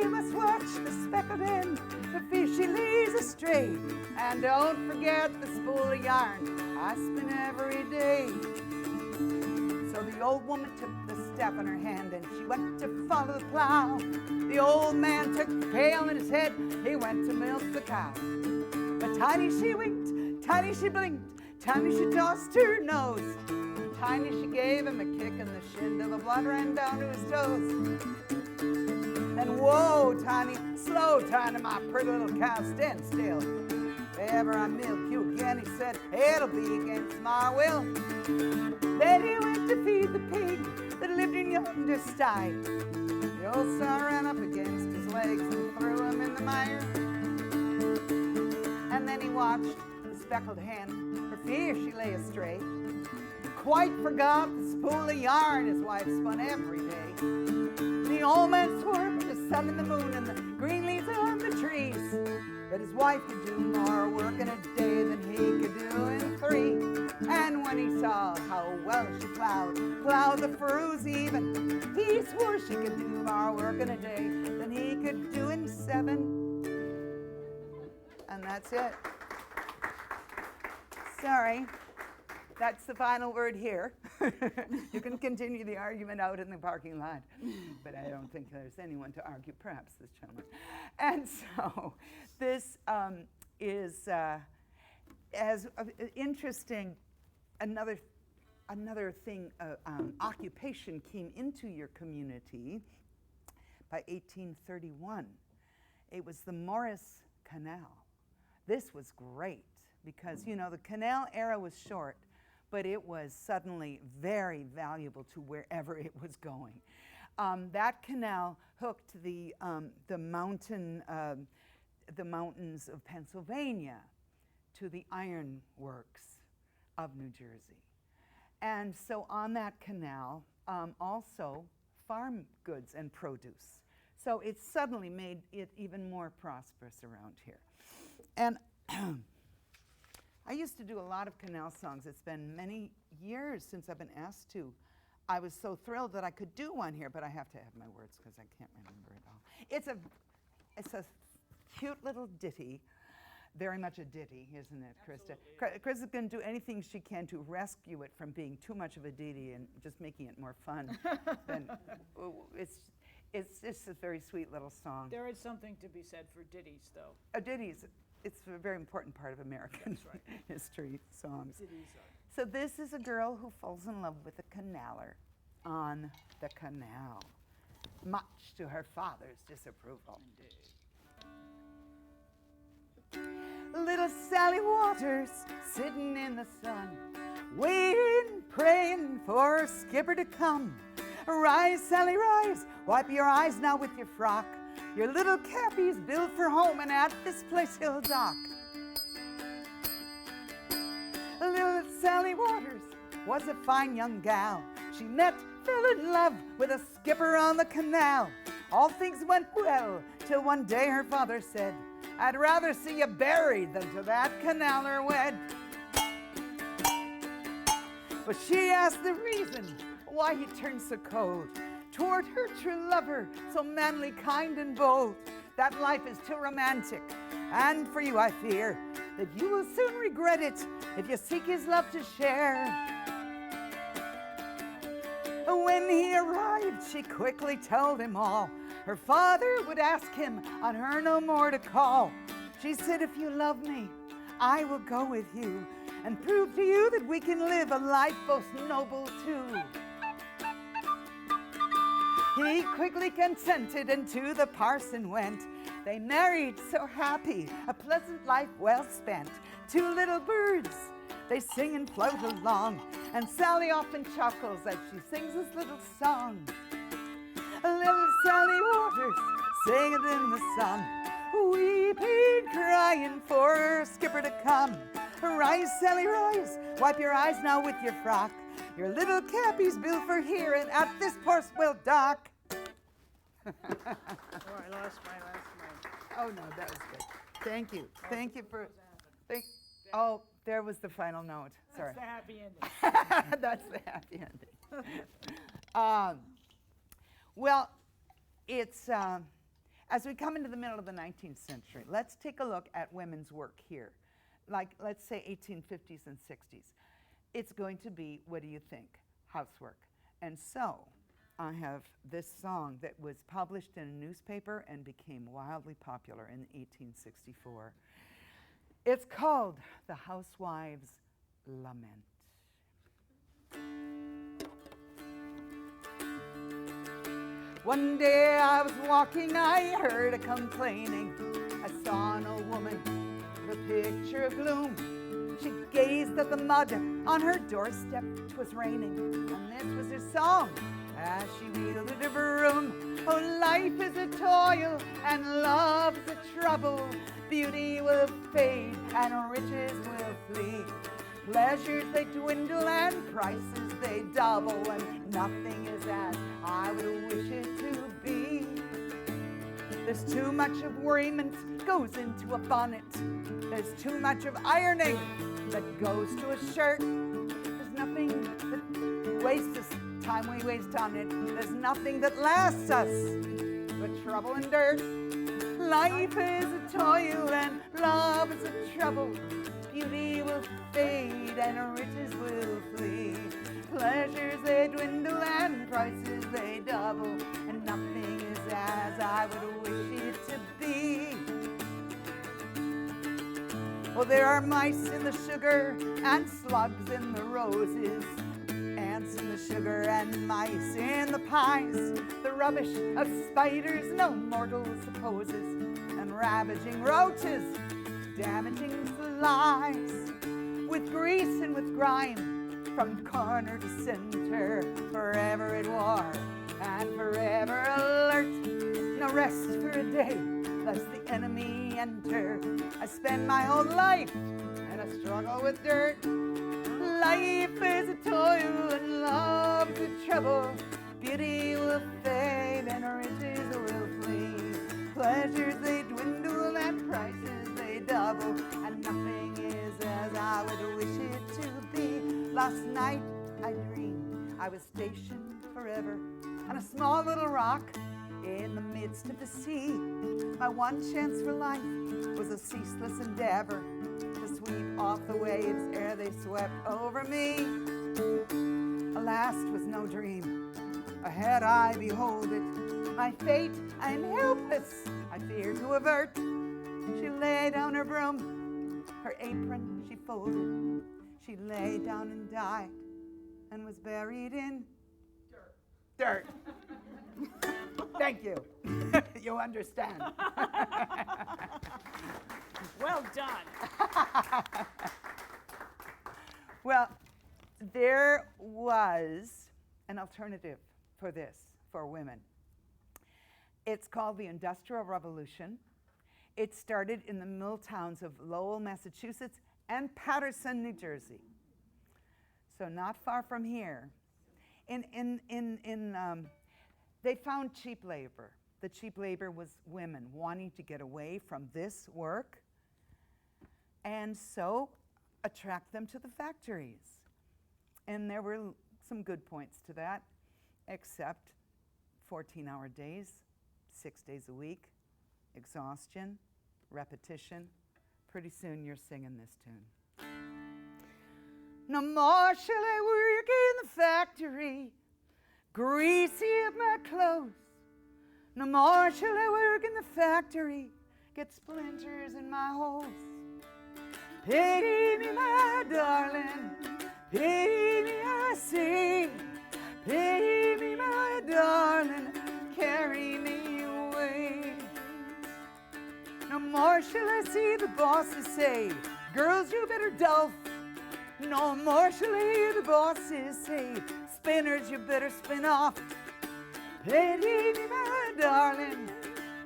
[SPEAKER 1] You must watch the speckled hen for fear she lays astray. And don't forget the spool of yarn I spin every day. So the old woman took the staff in her hand and she went to follow the plow. The old man took the pail in his head, he went to milk the cow. But Tiny she winked, Tiny she blinked, Tiny she tossed her nose. Tiny she gave him a kick in the shin till the blood ran down to his toes. Then whoa, Tiny, slow, Tiny, my pretty little cow, stand still. If ever I milk you again, he said, it'll be against my will. Then he went to feed the pig that lived in yonder sty. The old son ran up against his legs and threw him in the mire. And then he watched the speckled hen for fear she lay astray. Quite forgot the spool of yarn his wife spun every day. The old man swore by the sun and the moon and the green leaves on the trees that his wife could do more work in a day than he could do in 3. And when he saw how well she plowed the furrows even, he swore she could do more work in a day than he could do in 7. And that's it. Sorry. That's the final word here. You can continue the argument out in the parking lot, but I don't think there's anyone to argue, perhaps this gentleman. And so this is as interesting, another thing, occupation came into your community by 1831. It was the Morris Canal. This was great because, you know, the canal era was short, but it was suddenly very valuable to wherever it was going. That canal hooked the mountains of Pennsylvania to the iron works of New Jersey. And so on that canal, also farm goods and produce. So it suddenly made it even more prosperous around here. And I used to do a lot of canal songs. It's been many years since I've been asked to. I was so thrilled that I could do one here, but I have to have my words because I can't remember it all. It's a cute little ditty, very much a ditty, isn't it, Christa? Christa's going to do anything she can to rescue it from being too much of a ditty and just making it more fun. It's just a very sweet little song.
[SPEAKER 2] There is something to be said for ditties, though.
[SPEAKER 1] Ditties. It's a very important part of American history songs.
[SPEAKER 2] Ditties are.
[SPEAKER 1] So this is a girl who falls in love with a canaler on the canal, much to her father's disapproval. Little Sally Waters sitting in the sun, waiting, praying for her skipper to come. Rise, Sally, rise, wipe your eyes now with your frock. Your little cappy's built for home, and at this place he'll dock. Little Sally Waters was a fine young gal. She met, fell in love with a skipper on the canal. All things went well, till one day her father said, I'd rather see you buried than to that canaler wed. But she asked the reason why he turned so cold toward her true lover, so manly, kind, and bold. That life is too romantic, and for you I fear that you will soon regret it if you seek his love to share. When he arrived, she quickly told him all. Her father would ask him on her no more to call. She said, if you love me, I will go with you and prove to you that we can live a life both noble too. He quickly consented and to the parson went. They married so happy, a pleasant life well spent. 2 little birds, they sing and float along, and Sally often chuckles as she sings this little song. Little Sally Waters, singing in the sun, weeping, crying for her skipper to come. Rise, Sally, rise, wipe your eyes now with your frock. Your little cappy's built for here, and at this port we'll dock.
[SPEAKER 2] Oh, I lost my last name.
[SPEAKER 1] Oh, no, that was good. Thank you. Thank you for... Oh, there was the final note. Sorry.
[SPEAKER 2] That's the happy ending.
[SPEAKER 1] That's the happy ending. Well, it's... As we come into the middle of the 19th century, let's take a look at women's work here. Like, let's say 1850s and 60s. It's going to be, what do you think? Housework. And so, I have this song that was published in a newspaper and became wildly popular in 1864. It's called The Housewife's Lament. One day I was walking, I heard a complaining. I saw an old woman with a picture of gloom. She gazed at the mud on her doorstep. 'Twas raining, and this was her song as she wielded a broom. Oh, life is a toil, and love is a trouble. Beauty will fade, and riches will flee. Pleasures they dwindle, and prices they double, and nothing is as I would wish it to be. There's too much of worriment goes into a bonnet. There's too much of ironing that goes to a shirt. There's nothing that wastes us, time we waste on it. There's nothing that lasts us but trouble and dirt. Life is a toil and love is a trouble. Beauty will fade and riches will flee. Pleasures they dwindle and prices they double, and nothing is as I would wish it to be. Well, there are mice in the sugar and slugs in the roses, ants in the sugar and mice in the pies. The rubbish of spiders no mortal supposes, and ravaging roaches, damaging flies. With grease and with grime, from corner to center, forever at war and forever alert. No rest for a day, lest the enemy enter. I spend my whole life in a struggle with dirt. Life is a toil and love is a trouble. Beauty will fade and riches will flee. Pleasures they dwindle and prices they double, and nothing is as I would wish it to be. Last night I dreamed I was stationed forever on a small little rock in the midst of the sea. My one chance for life was a ceaseless endeavor to sweep off the waves ere they swept over me. Alas, 'twas no dream. Ahead I behold it. My fate I am helpless, I fear to avert. She laid down her broom, her apron she folded. She lay down and died and was buried in dirt. Thank you. You understand.
[SPEAKER 2] Well done.
[SPEAKER 1] Well, there was an alternative for this, for women. It's called the Industrial Revolution. It started in the mill towns of Lowell, Massachusetts, and Patterson, New Jersey. So not far from here. They found cheap labor. The cheap labor was women wanting to get away from this work, and so attract them to the factories. And there were some good points to that, except 14-hour days, 6 days a week, exhaustion, repetition. Pretty soon you're singing this tune. No more shall I work in the factory, greasy up my clothes. No more shall I work in the factory, get splinters in my hose. Pity me, my darling, pity me, I say. Pity me, my darling, carry me away. No more shall I see the bosses say, girls, you better dull. No more shall I hear the bosses say, spinners, you better spin off. Pity me, my darling,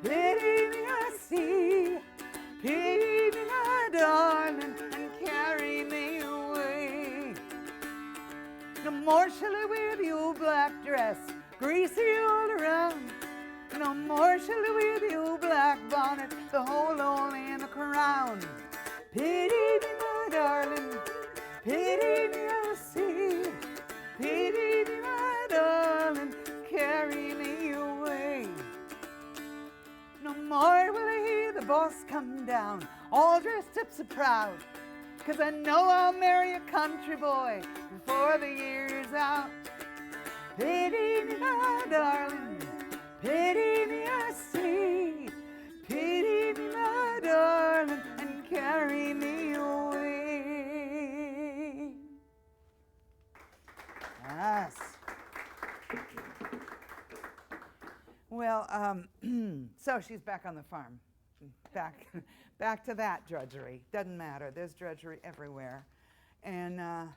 [SPEAKER 1] pity me, I see. Pity me, my darling, and carry me away. No more shall I wear the old black dress, greasy all around. No more shall I wear the old black bonnet, the hole only in the crown. Pity me, my darling, pity me, I see. Pity me, my darling, carry me away. No more will I hear the boss come down, all dressed up so proud, 'cause I know I'll marry a country boy before the year's out. Pity me, my darling, pity me, I say, pity me, my darling, and carry me away. Yes. Well, so she's back on the farm. Back to that drudgery. Doesn't matter. There's drudgery everywhere. And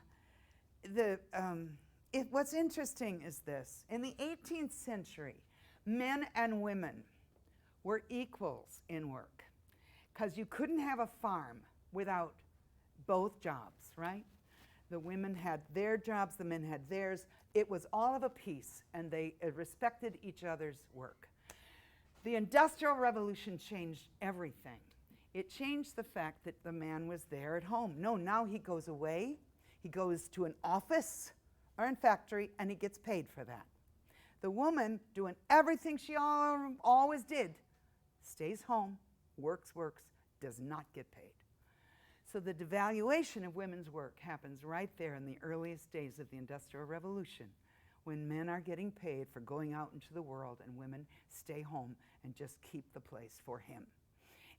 [SPEAKER 1] what's interesting is this. In the 18th century, men and women were equals in work, because you couldn't have a farm without both jobs, right? The women had their jobs, the men had theirs. It was all of a piece, and they respected each other's work. The Industrial Revolution changed everything. It changed the fact that the man was there at home. No, now he goes away. He goes to an office or a factory, and he gets paid for that. The woman, doing everything she always did, stays home, works, does not get paid. So the devaluation of women's work happens right there in the earliest days of the Industrial Revolution, when men are getting paid for going out into the world and women stay home and just keep the place for him.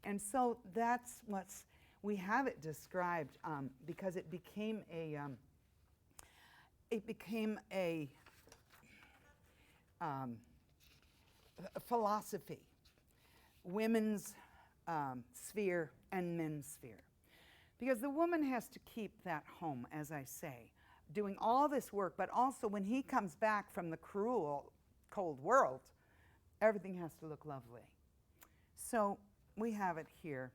[SPEAKER 1] And so that's we have it described because it became a philosophy, women's sphere and men's sphere. Because the woman has to keep that home, as I say, doing all this work, but also when he comes back from the cruel, cold world, everything has to look lovely. So we have it here.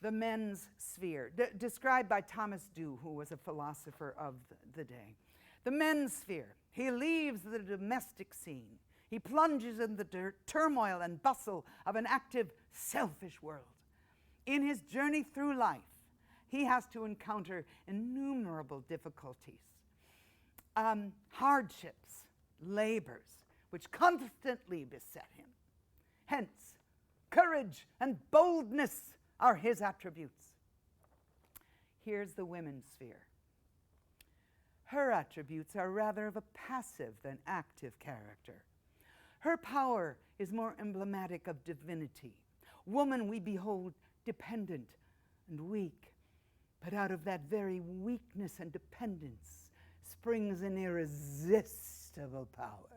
[SPEAKER 1] The men's sphere, described by Thomas Dew, who was a philosopher of the day. The men's sphere. He leaves the domestic scene. He plunges in the turmoil and bustle of an active, selfish world. In his journey through life, he has to encounter innumerable difficulties, hardships, labors, which constantly beset him. Hence, courage and boldness are his attributes. Here's the women's sphere. Her attributes are rather of a passive than active character. Her power is more emblematic of divinity. Woman we behold dependent and weak, but out of that very weakness and dependence springs an irresistible power.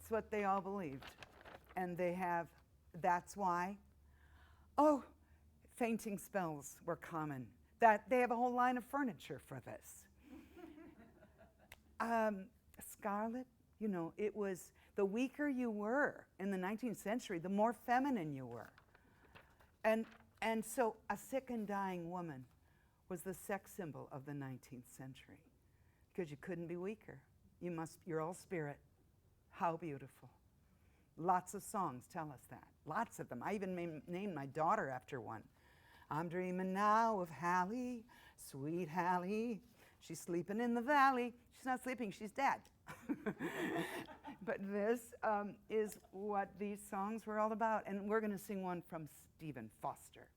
[SPEAKER 1] It's what they all believed. And that's why, fainting spells were common. That they have a whole line of furniture for this. Scarlet, it was the weaker you were in the 19th century, the more feminine you were. And so a sick and dying woman was the sex symbol of the 19th century, because you couldn't be weaker. You're all spirit. How beautiful. Lots of songs tell us that. Lots of them. I even named my daughter after one. I'm dreaming now of Hallie, sweet Hallie. She's sleeping in the valley. She's not sleeping, she's dead. But this is what these songs were all about. And we're going to sing one from Stephen Foster.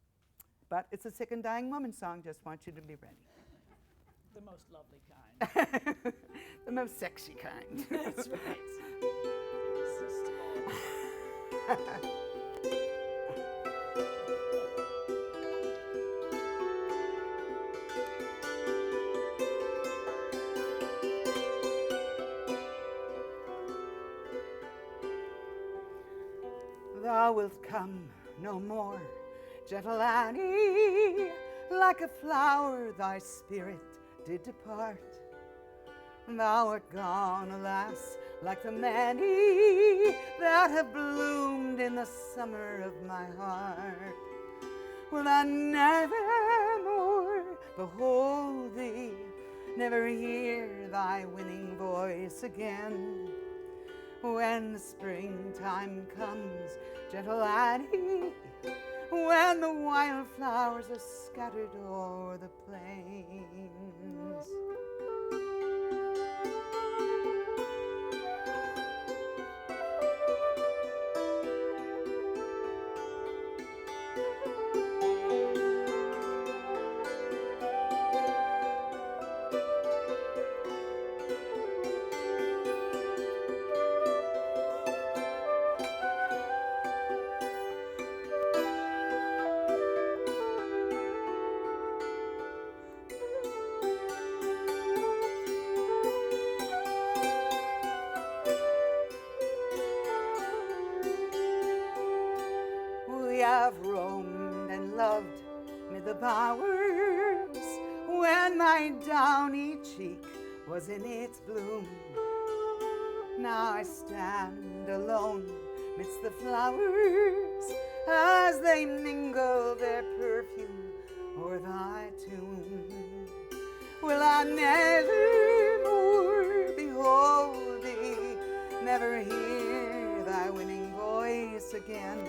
[SPEAKER 1] But it's a sick and dying woman song. Just want you to be ready.
[SPEAKER 2] The most lovely kind.
[SPEAKER 1] The most sexy kind.
[SPEAKER 2] That's right.
[SPEAKER 1] Thou wilt come no more, gentle Annie, like a flower thy spirit did depart. Thou art gone, alas, like the many that have bloomed in the summer of my heart. Will I never more behold thee, never hear thy winning voice again? When the springtime comes, gentle Annie, when the wildflowers are scattered o'er the plains. have roamed and loved mid the bowers when my downy cheek was in its bloom. Now I stand alone midst the flowers as they mingle their perfume o'er thy tomb. Will I never more behold thee, never hear thy winning voice again?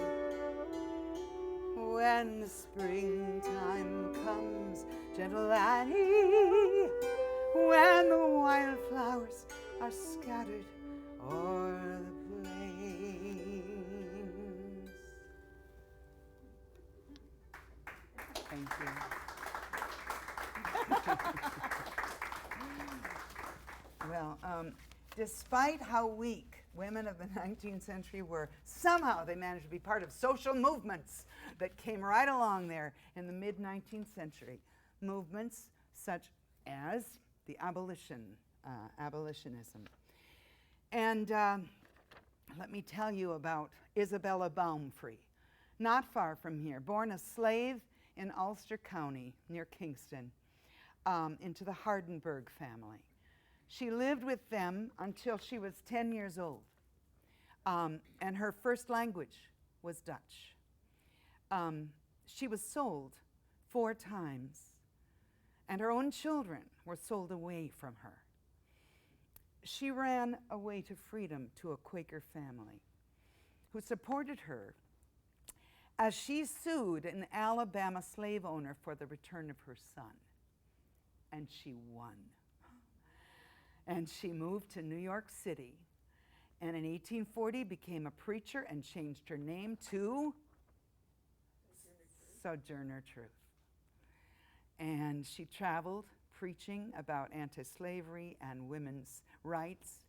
[SPEAKER 1] When the springtime comes, gentle Annie, when the wildflowers are scattered o'er the plains. Thank you. Well, despite how weak women of the 19th century were, somehow they managed to be part of social movements that came right along there in the mid-19th century. Movements such as the abolitionism. And let me tell you about Isabella Baumfree, not far from here, born a slave in Ulster County near Kingston, into the Hardenberg family. She lived with them until she was 10 years old, and her first language was Dutch. She was sold 4 times, and her own children were sold away from her. She ran away to freedom to a Quaker family who supported her as she sued an Alabama slave owner for the return of her son. And she won. And she moved to New York City, and in 1840 became a preacher and changed her name to Sojourner Truth. And she traveled preaching about anti-slavery and women's rights.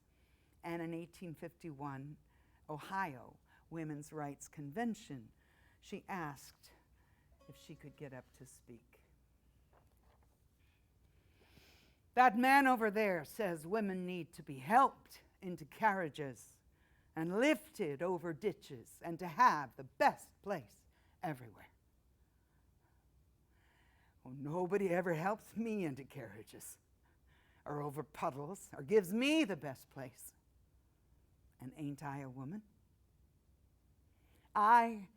[SPEAKER 1] And in 1851, Ohio Women's Rights Convention, she asked if she could get up to speak. That man over there says women need to be helped into carriages and lifted over ditches and to have the best place everywhere. Well, nobody ever helps me into carriages or over puddles or gives me the best place. And ain't I a woman? I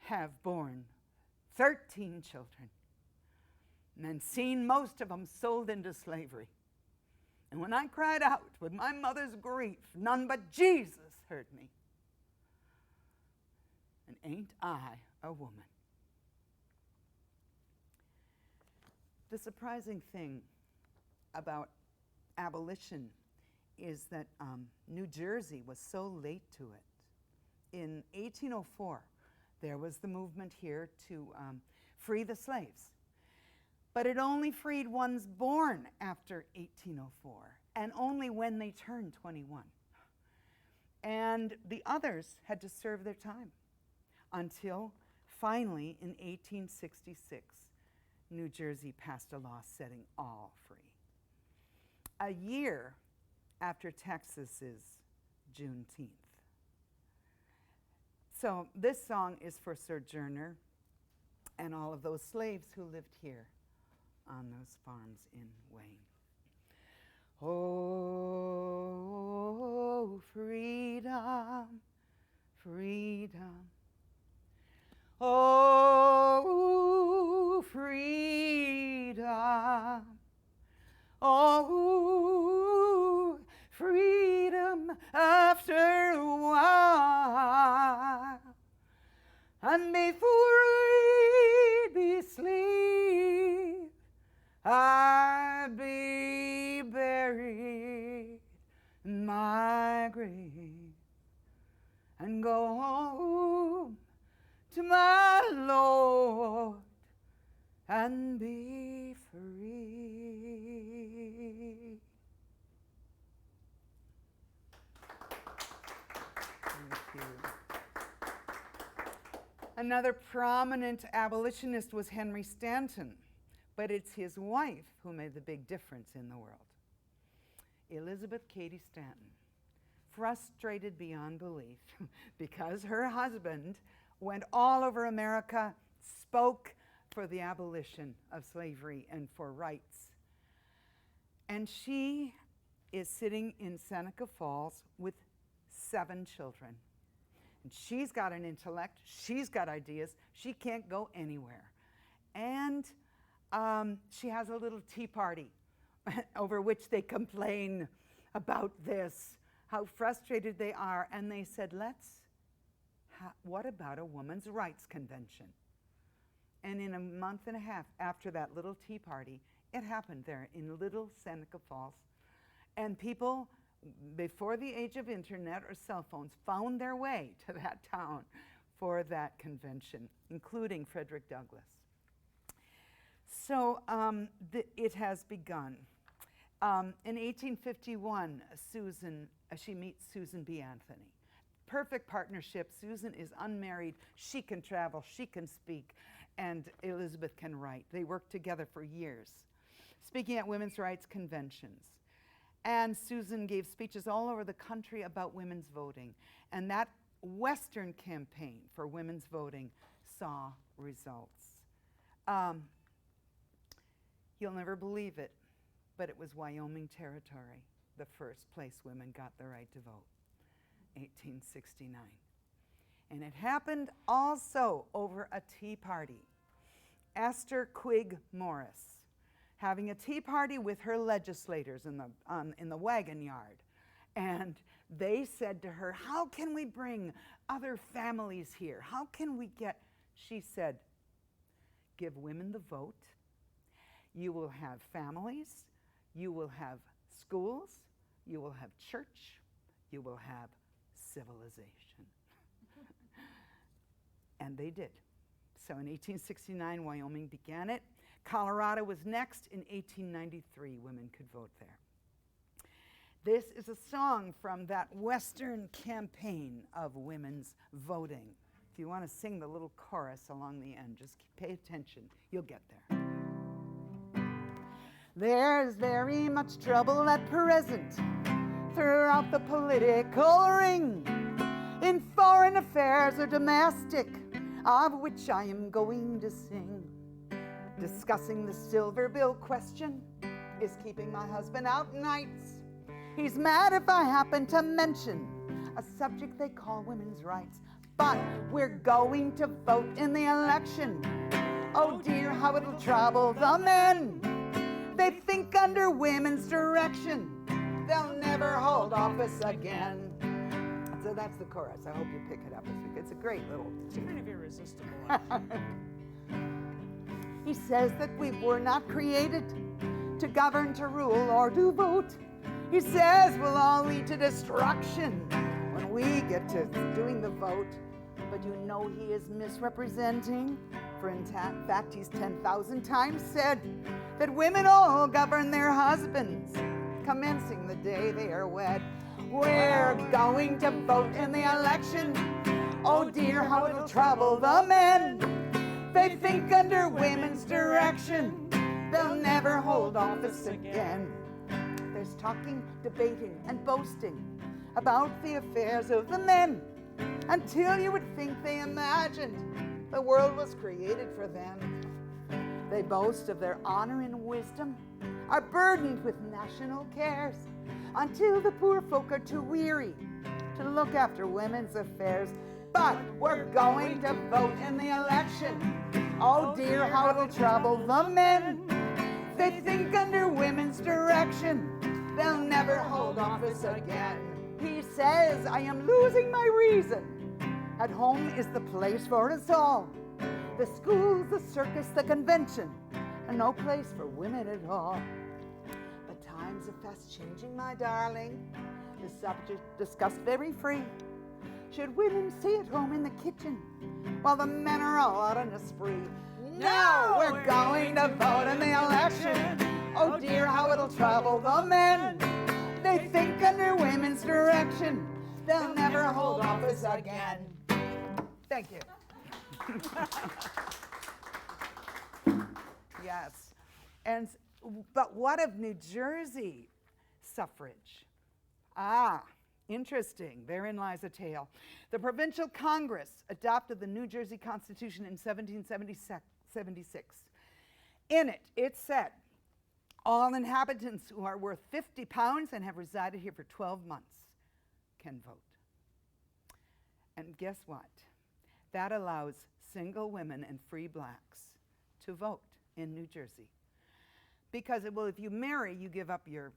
[SPEAKER 1] have borne 13 children and seen most of them sold into slavery. And when I cried out with my mother's grief, none but Jesus heard me. And ain't I a woman? The surprising thing about abolition is that New Jersey was so late to it. In 1804, there was the movement here to free the slaves. But it only freed ones born after 1804, and only when they turned 21. And the others had to serve their time until finally in 1866, New Jersey passed a law setting all free. A year after Texas's Juneteenth. So this song is for Sojourner and all of those slaves who lived here on those farms in Wayne. Oh, freedom, freedom. Oh, freedom. Oh, freedom after a while. And before I be asleep, I'll be buried in my grave and go home to my Lord and be free. Thank you. Another prominent abolitionist was Henry Stanton, but it's his wife who made the big difference in the world. Elizabeth Cady Stanton, frustrated beyond belief because her husband went all over America, spoke for the abolition of slavery and for rights. And she is sitting in Seneca Falls with 7 children. And she's got an intellect, she's got ideas, she can't go anywhere. And she has a little tea party over which they complain about this, how frustrated they are. And they said, what about a women's rights convention? And in a month and a half after that little tea party, it happened there in little Seneca Falls. And people, before the age of internet or cell phones, found their way to that town for that convention, including Frederick Douglass. So it has begun. In 1851, she meets Susan B. Anthony. Perfect partnership. Susan is unmarried. She can travel. She can speak. And Elizabeth can write. They worked together for years, speaking at women's rights conventions. And Susan gave speeches all over the country about women's voting. And that Western campaign for women's voting saw results. You'll never believe it, but it was Wyoming Territory, the first place women got the right to vote, 1869. And it happened also over a tea party. Esther Quigg Morris, having a tea party with her legislators in the wagon yard. And they said to her, how can we bring other families here? How can we get, she said, give women the vote. You will have families, you will have schools, you will have church, you will have civilization. And they did. So in 1869, Wyoming began it. Colorado was next. In 1893, women could vote there. This is a song from that Western campaign of women's voting. If you want to sing the little chorus along the end, just pay attention. You'll get there. There's very much trouble at present throughout the political ring, in foreign affairs or domestic, of which I am going to sing. Discussing the silver bill question is keeping my husband out nights. He's mad if I happen to mention a subject they call women's rights. But we're going to vote in the election. Oh dear, how it'll trouble the men. They think under women's direction they'll never hold office again. So that's the chorus. I hope you pick it up this week. It's a great little
[SPEAKER 2] It's kind of irresistible.
[SPEAKER 1] He says that we were not created to govern, to rule, or to vote. He says we'll all lead to destruction when we get to doing the vote. But you know he is misrepresenting. For in fact, he's 10,000 times said that women all govern their husbands, commencing the day they are wed. We're going to vote in the election. Oh dear, how it'll trouble the men. They think under women's direction they'll never hold office again. There's talking, debating, and boasting about the affairs of the men, until you would think they imagined the world was created for them. They boast of their honor and wisdom, are burdened with national cares, until the poor folk are too weary to look after women's affairs. But we're going to vote in the election. Oh dear, how it'll trouble the men. They think under women's direction they'll never hold office again. He says, I am losing my reason. At home is the place for us all. The schools, the circus, the convention, and no place for women at all. But times are fast changing, my darling. The subject discussed very free. Should women stay at home in the kitchen while the men are all out on a spree? No, we're going to vote in the election. Oh dear, how it'll trouble the men. They think under women's direction they'll never hold office again. Thank you. Yes. But what of New Jersey suffrage? Interesting. Therein lies a tale. The Provincial Congress adopted the New Jersey Constitution in 1776. In it, it said, all inhabitants who are worth 50 pounds and have resided here for 12 months can vote. And guess what? That allows single women and free blacks to vote in New Jersey. Because, well, if you marry, you give up your,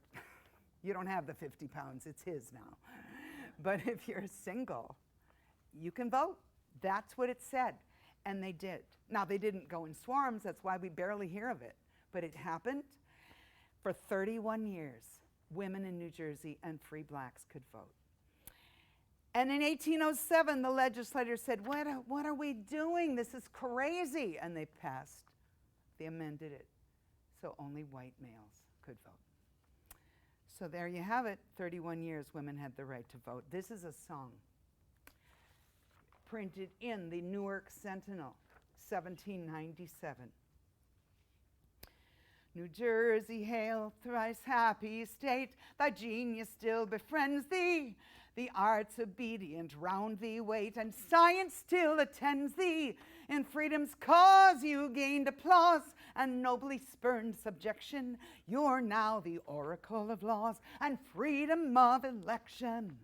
[SPEAKER 1] you don't have the 50 pounds, it's his now. But if you're single, you can vote. That's what it said. And they did. Now, they didn't go in swarms, that's why we barely hear of it. But it happened. For 31 years, women in New Jersey and free blacks could vote. And in 1807, the legislators said, what are we doing? This is crazy. And they amended it, so only white males could vote. So there you have it, 31 years women had the right to vote. This is a song printed in the Newark Sentinel, 1797. New Jersey, hail, thrice happy state, thy genius still befriends thee. The arts obedient round thee wait, and science still attends thee. In freedom's cause you gained applause, and nobly spurned subjection. You're now the oracle of laws, and freedom of election.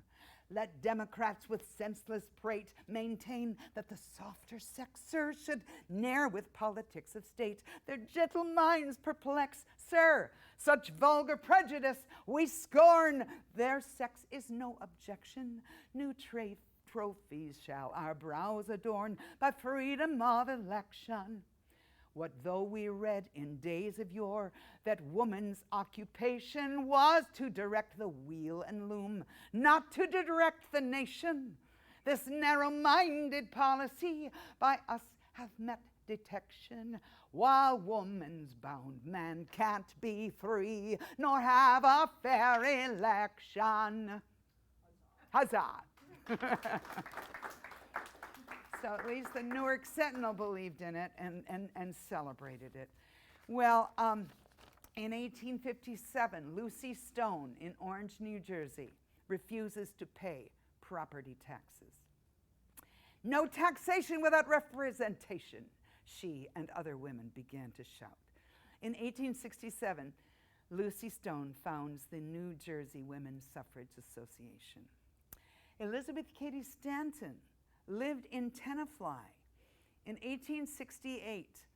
[SPEAKER 1] Let Democrats with senseless prate maintain that the softer sexer should ne'er with politics of state their gentle minds perplex. Sir, such vulgar prejudice we scorn. Their sex is no objection. New trophies shall our brows adorn by freedom of election. What though we read in days of yore that woman's occupation was to direct the wheel and loom, not to direct the nation. This narrow-minded policy by us hath met detection, while woman's bound man can't be free, nor have a fair election. Huzzah! So at least the Newark Sentinel believed in it and celebrated it. Well, in 1857, Lucy Stone in Orange, New Jersey, refuses to pay property taxes. No taxation without representation, she and other women began to shout. In 1867, Lucy Stone founds the New Jersey Women's Suffrage Association. Elizabeth Cady Stanton lived in Tenafly in 1868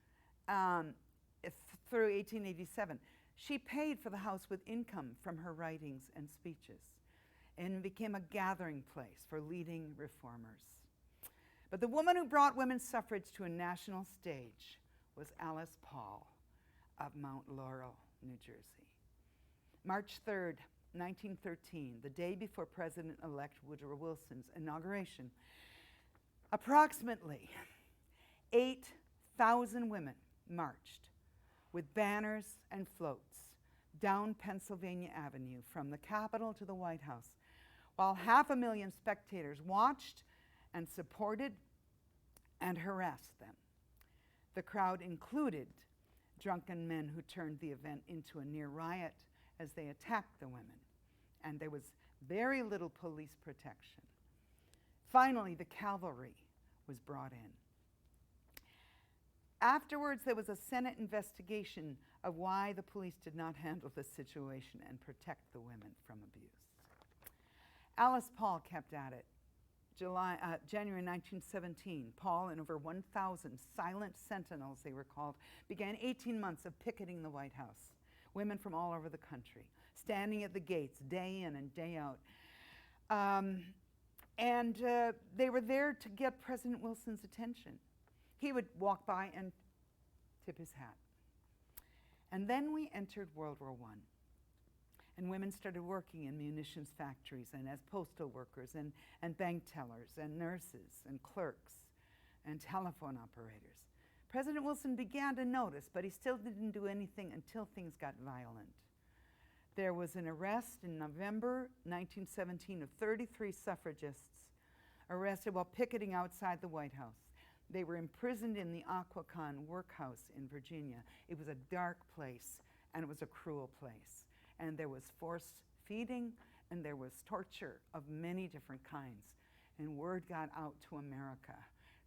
[SPEAKER 1] through 1887. She paid for the house with income from her writings and speeches and became a gathering place for leading reformers. But the woman who brought women's suffrage to a national stage was Alice Paul of Mount Laurel, New Jersey. March 3rd, 1913, the day before President-elect Woodrow Wilson's inauguration, approximately 8,000 women marched with banners and floats down Pennsylvania Avenue from the Capitol to the White House, while 500,000 spectators watched and supported and harassed them. The crowd included drunken men who turned the event into a near riot as they attacked the women, and there was very little police protection. Finally, the cavalry was brought in. Afterwards, there was a Senate investigation of why the police did not handle the situation and protect the women from abuse. Alice Paul kept at it. January 1917, Paul and over 1,000 silent sentinels, they were called, began 18 months of picketing the White House. Women from all over the country, standing at the gates day in and day out. They were there to get President Wilson's attention. He would walk by and tip his hat. And then we entered World War I. And women started working in munitions factories and as postal workers and bank tellers and nurses and clerks and telephone operators. President Wilson began to notice, but he still didn't do anything until things got violent. There was an arrest in November 1917 of 33 suffragists arrested while picketing outside the White House. They were imprisoned in the Occoquan workhouse in Virginia. It was a dark place, and it was a cruel place. And there was forced feeding, and there was torture of many different kinds. And word got out to America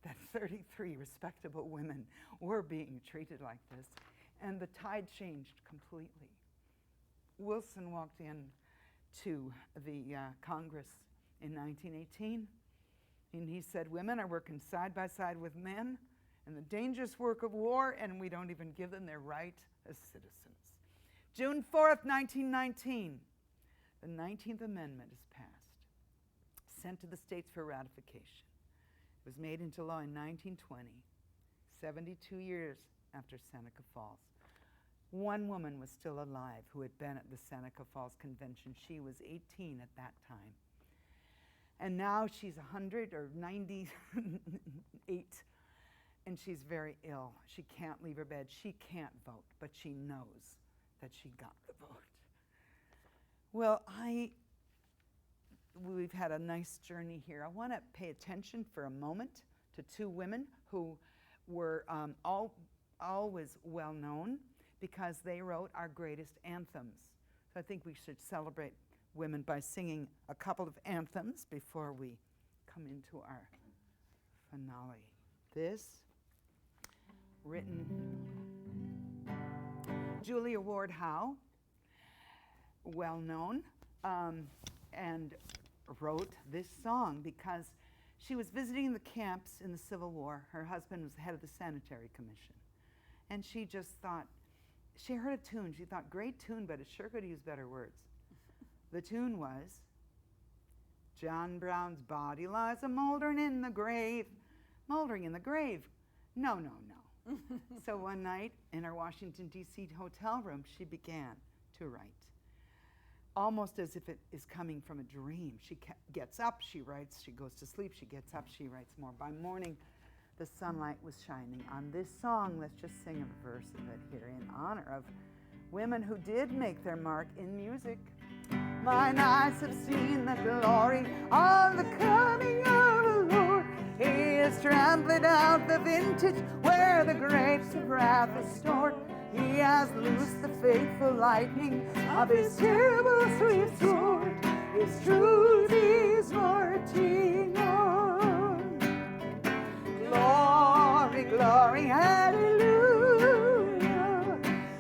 [SPEAKER 1] that 33 respectable women were being treated like this, and the tide changed completely. Wilson walked in to the Congress in 1918, and he said, women are working side by side with men in the dangerous work of war, and we don't even give them their right as citizens. June 4th, 1919, the 19th Amendment is passed, sent to the states for ratification. It was made into law in 1920, 72 years after Seneca Falls. One woman was still alive who had been at the Seneca Falls Convention. She was 18 at that time. And now she's 100 or 98, and she's very ill. She can't leave her bed. She can't vote, but she knows that she got the vote. Well, we've had a nice journey here. I want to pay attention for a moment to two women who were always well known because they wrote our greatest anthems. So I think we should celebrate women by singing a couple of anthems before we come into our finale. This, written Julia Ward Howe, well known, and wrote this song because she was visiting the camps in the Civil War. Her husband was the head of the Sanitary Commission. And she just thought, she heard a tune. She thought, great tune, but it sure could use better words. The tune was, John Brown's body lies a-mouldering in the grave. Mouldering in the grave. No, no, no. So one night in her Washington, D.C. hotel room, she began to write, almost as if it is coming from a dream. She gets up, she writes, she goes to sleep, she gets up, she writes more. By morning, the sunlight was shining on this song. Let's just sing a verse of it here in honor of women who did make their mark in music. Mine eyes have seen the glory of the coming of the Lord. He has trampled out the vintage where the grapes of wrath are stored. He has loosed the fateful lightning of his terrible sweet sword. His truth is marching on. Glory, glory, hallelujah.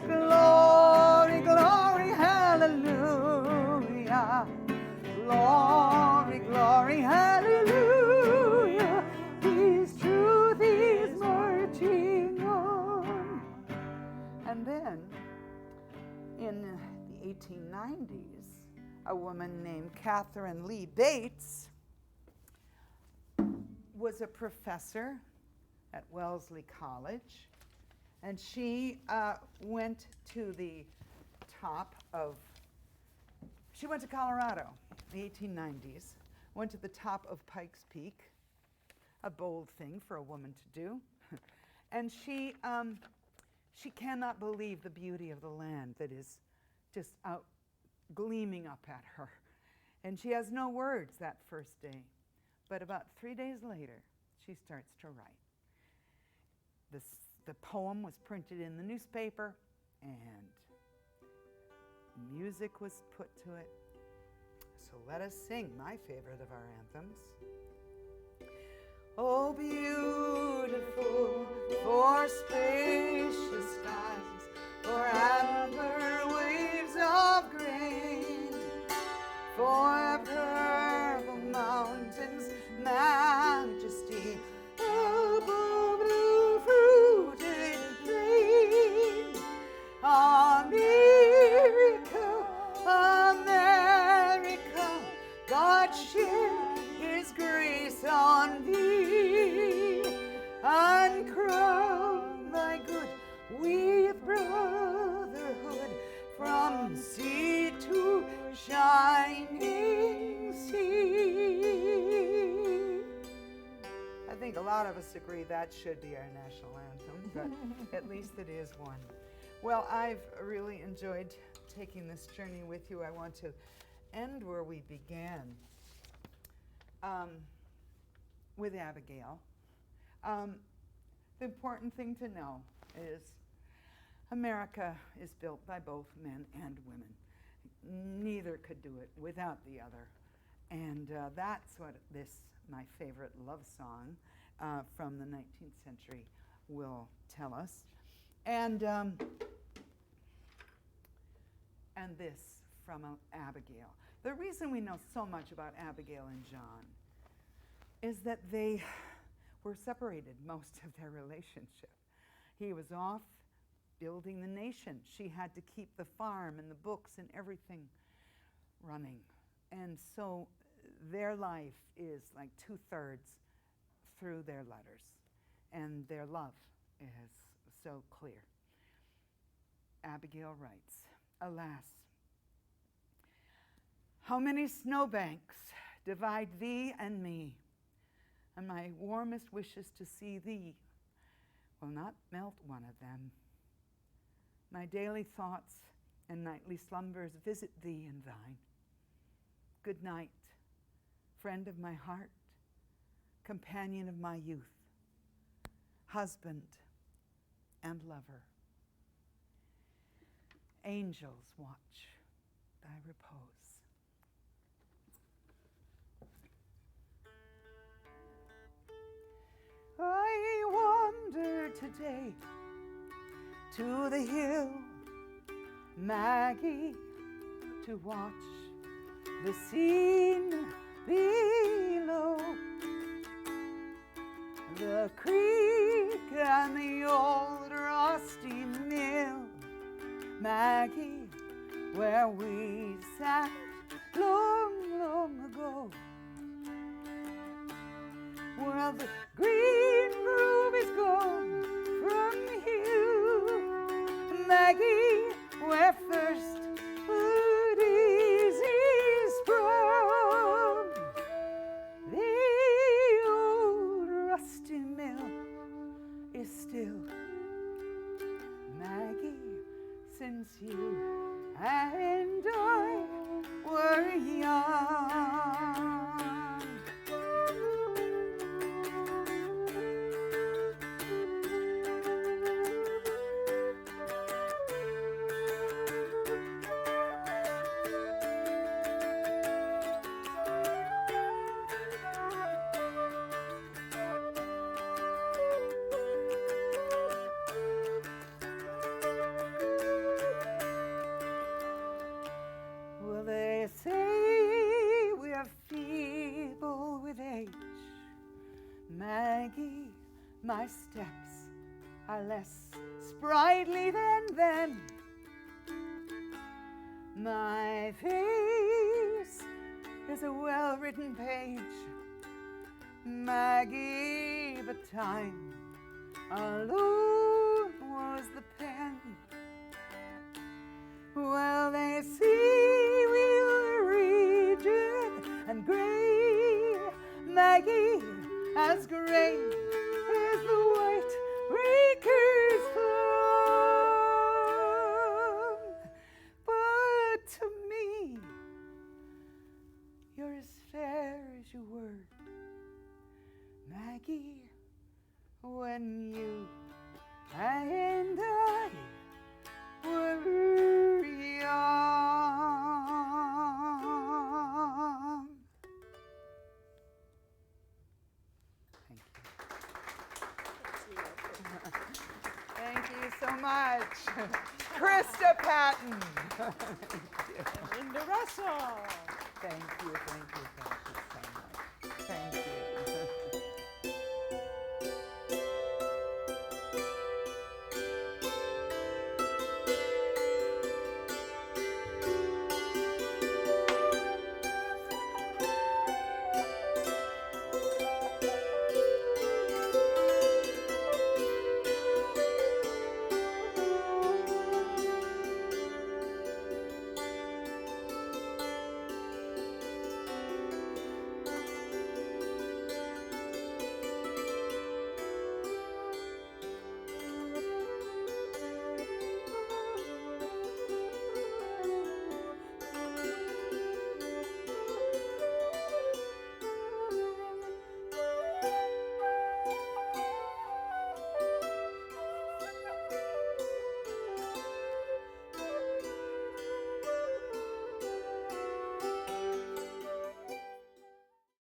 [SPEAKER 1] Glory, glory, hallelujah. Glory, glory, hallelujah. His truth is marching on. And then, in the 1890s, a woman named Catherine Lee Bates was a professor at Wellesley College, and she went to the top of, she went to Colorado in the 1890s, went to the top of Pikes Peak, a bold thing for a woman to do, and she cannot believe the beauty of the land that is just out gleaming up at her. And she has no words that first day. But about 3 days later, she starts to write. The poem was printed in the newspaper, and music was put to it. So let us sing my favorite of our anthems. Oh, beautiful for spacious skies, for amber waves of grain, for purple mountains, majesty, above blue fruited plain. America, America, God shed his grace on thee, and crown thy good with brotherhood from sea to shining sea. I think a lot of us agree that should be our national anthem, but at least it is one. Well, I've really enjoyed taking this journey with you. I want to end where we began, with Abigail. The important thing to know is America is built by both men and women. neither could do it without the other. And that's what my favorite love song from the 19th century will tell us. And this from Abigail. The reason we know so much about Abigail and John is that they were separated most of their relationship. He was off building the nation. She had to keep the farm and the books and everything running. And so their life is like 2/3 through their letters. And their love is so clear. Abigail writes, "Alas, how many snowbanks divide thee and me, and my warmest wishes to see thee will not melt one of them. My daily thoughts and nightly slumbers visit thee and thine. Good night, friend of my heart, companion of my youth, husband and lover. Angels watch thy repose." I wander today to the hill, Maggie, to watch the scene below. The creek and the old rusty mill, Maggie, where we sat long, long ago. Well, the green room is gone from you, Maggie, where first the daisies sprung. The old rusty mill is still, Maggie, since you and I were young. Maggie, my steps are less sprightly than then. My face is a well-written page, Maggie, but time alone was the pen. Well, they see we were rigid and gray, Maggie, as gray as the white breaker's thumb. But to me, you're as fair as you were, Maggie, when you and I were young. Thank you so much. Christa Patton.
[SPEAKER 2] Linda Russell.
[SPEAKER 1] Thank you, thank you.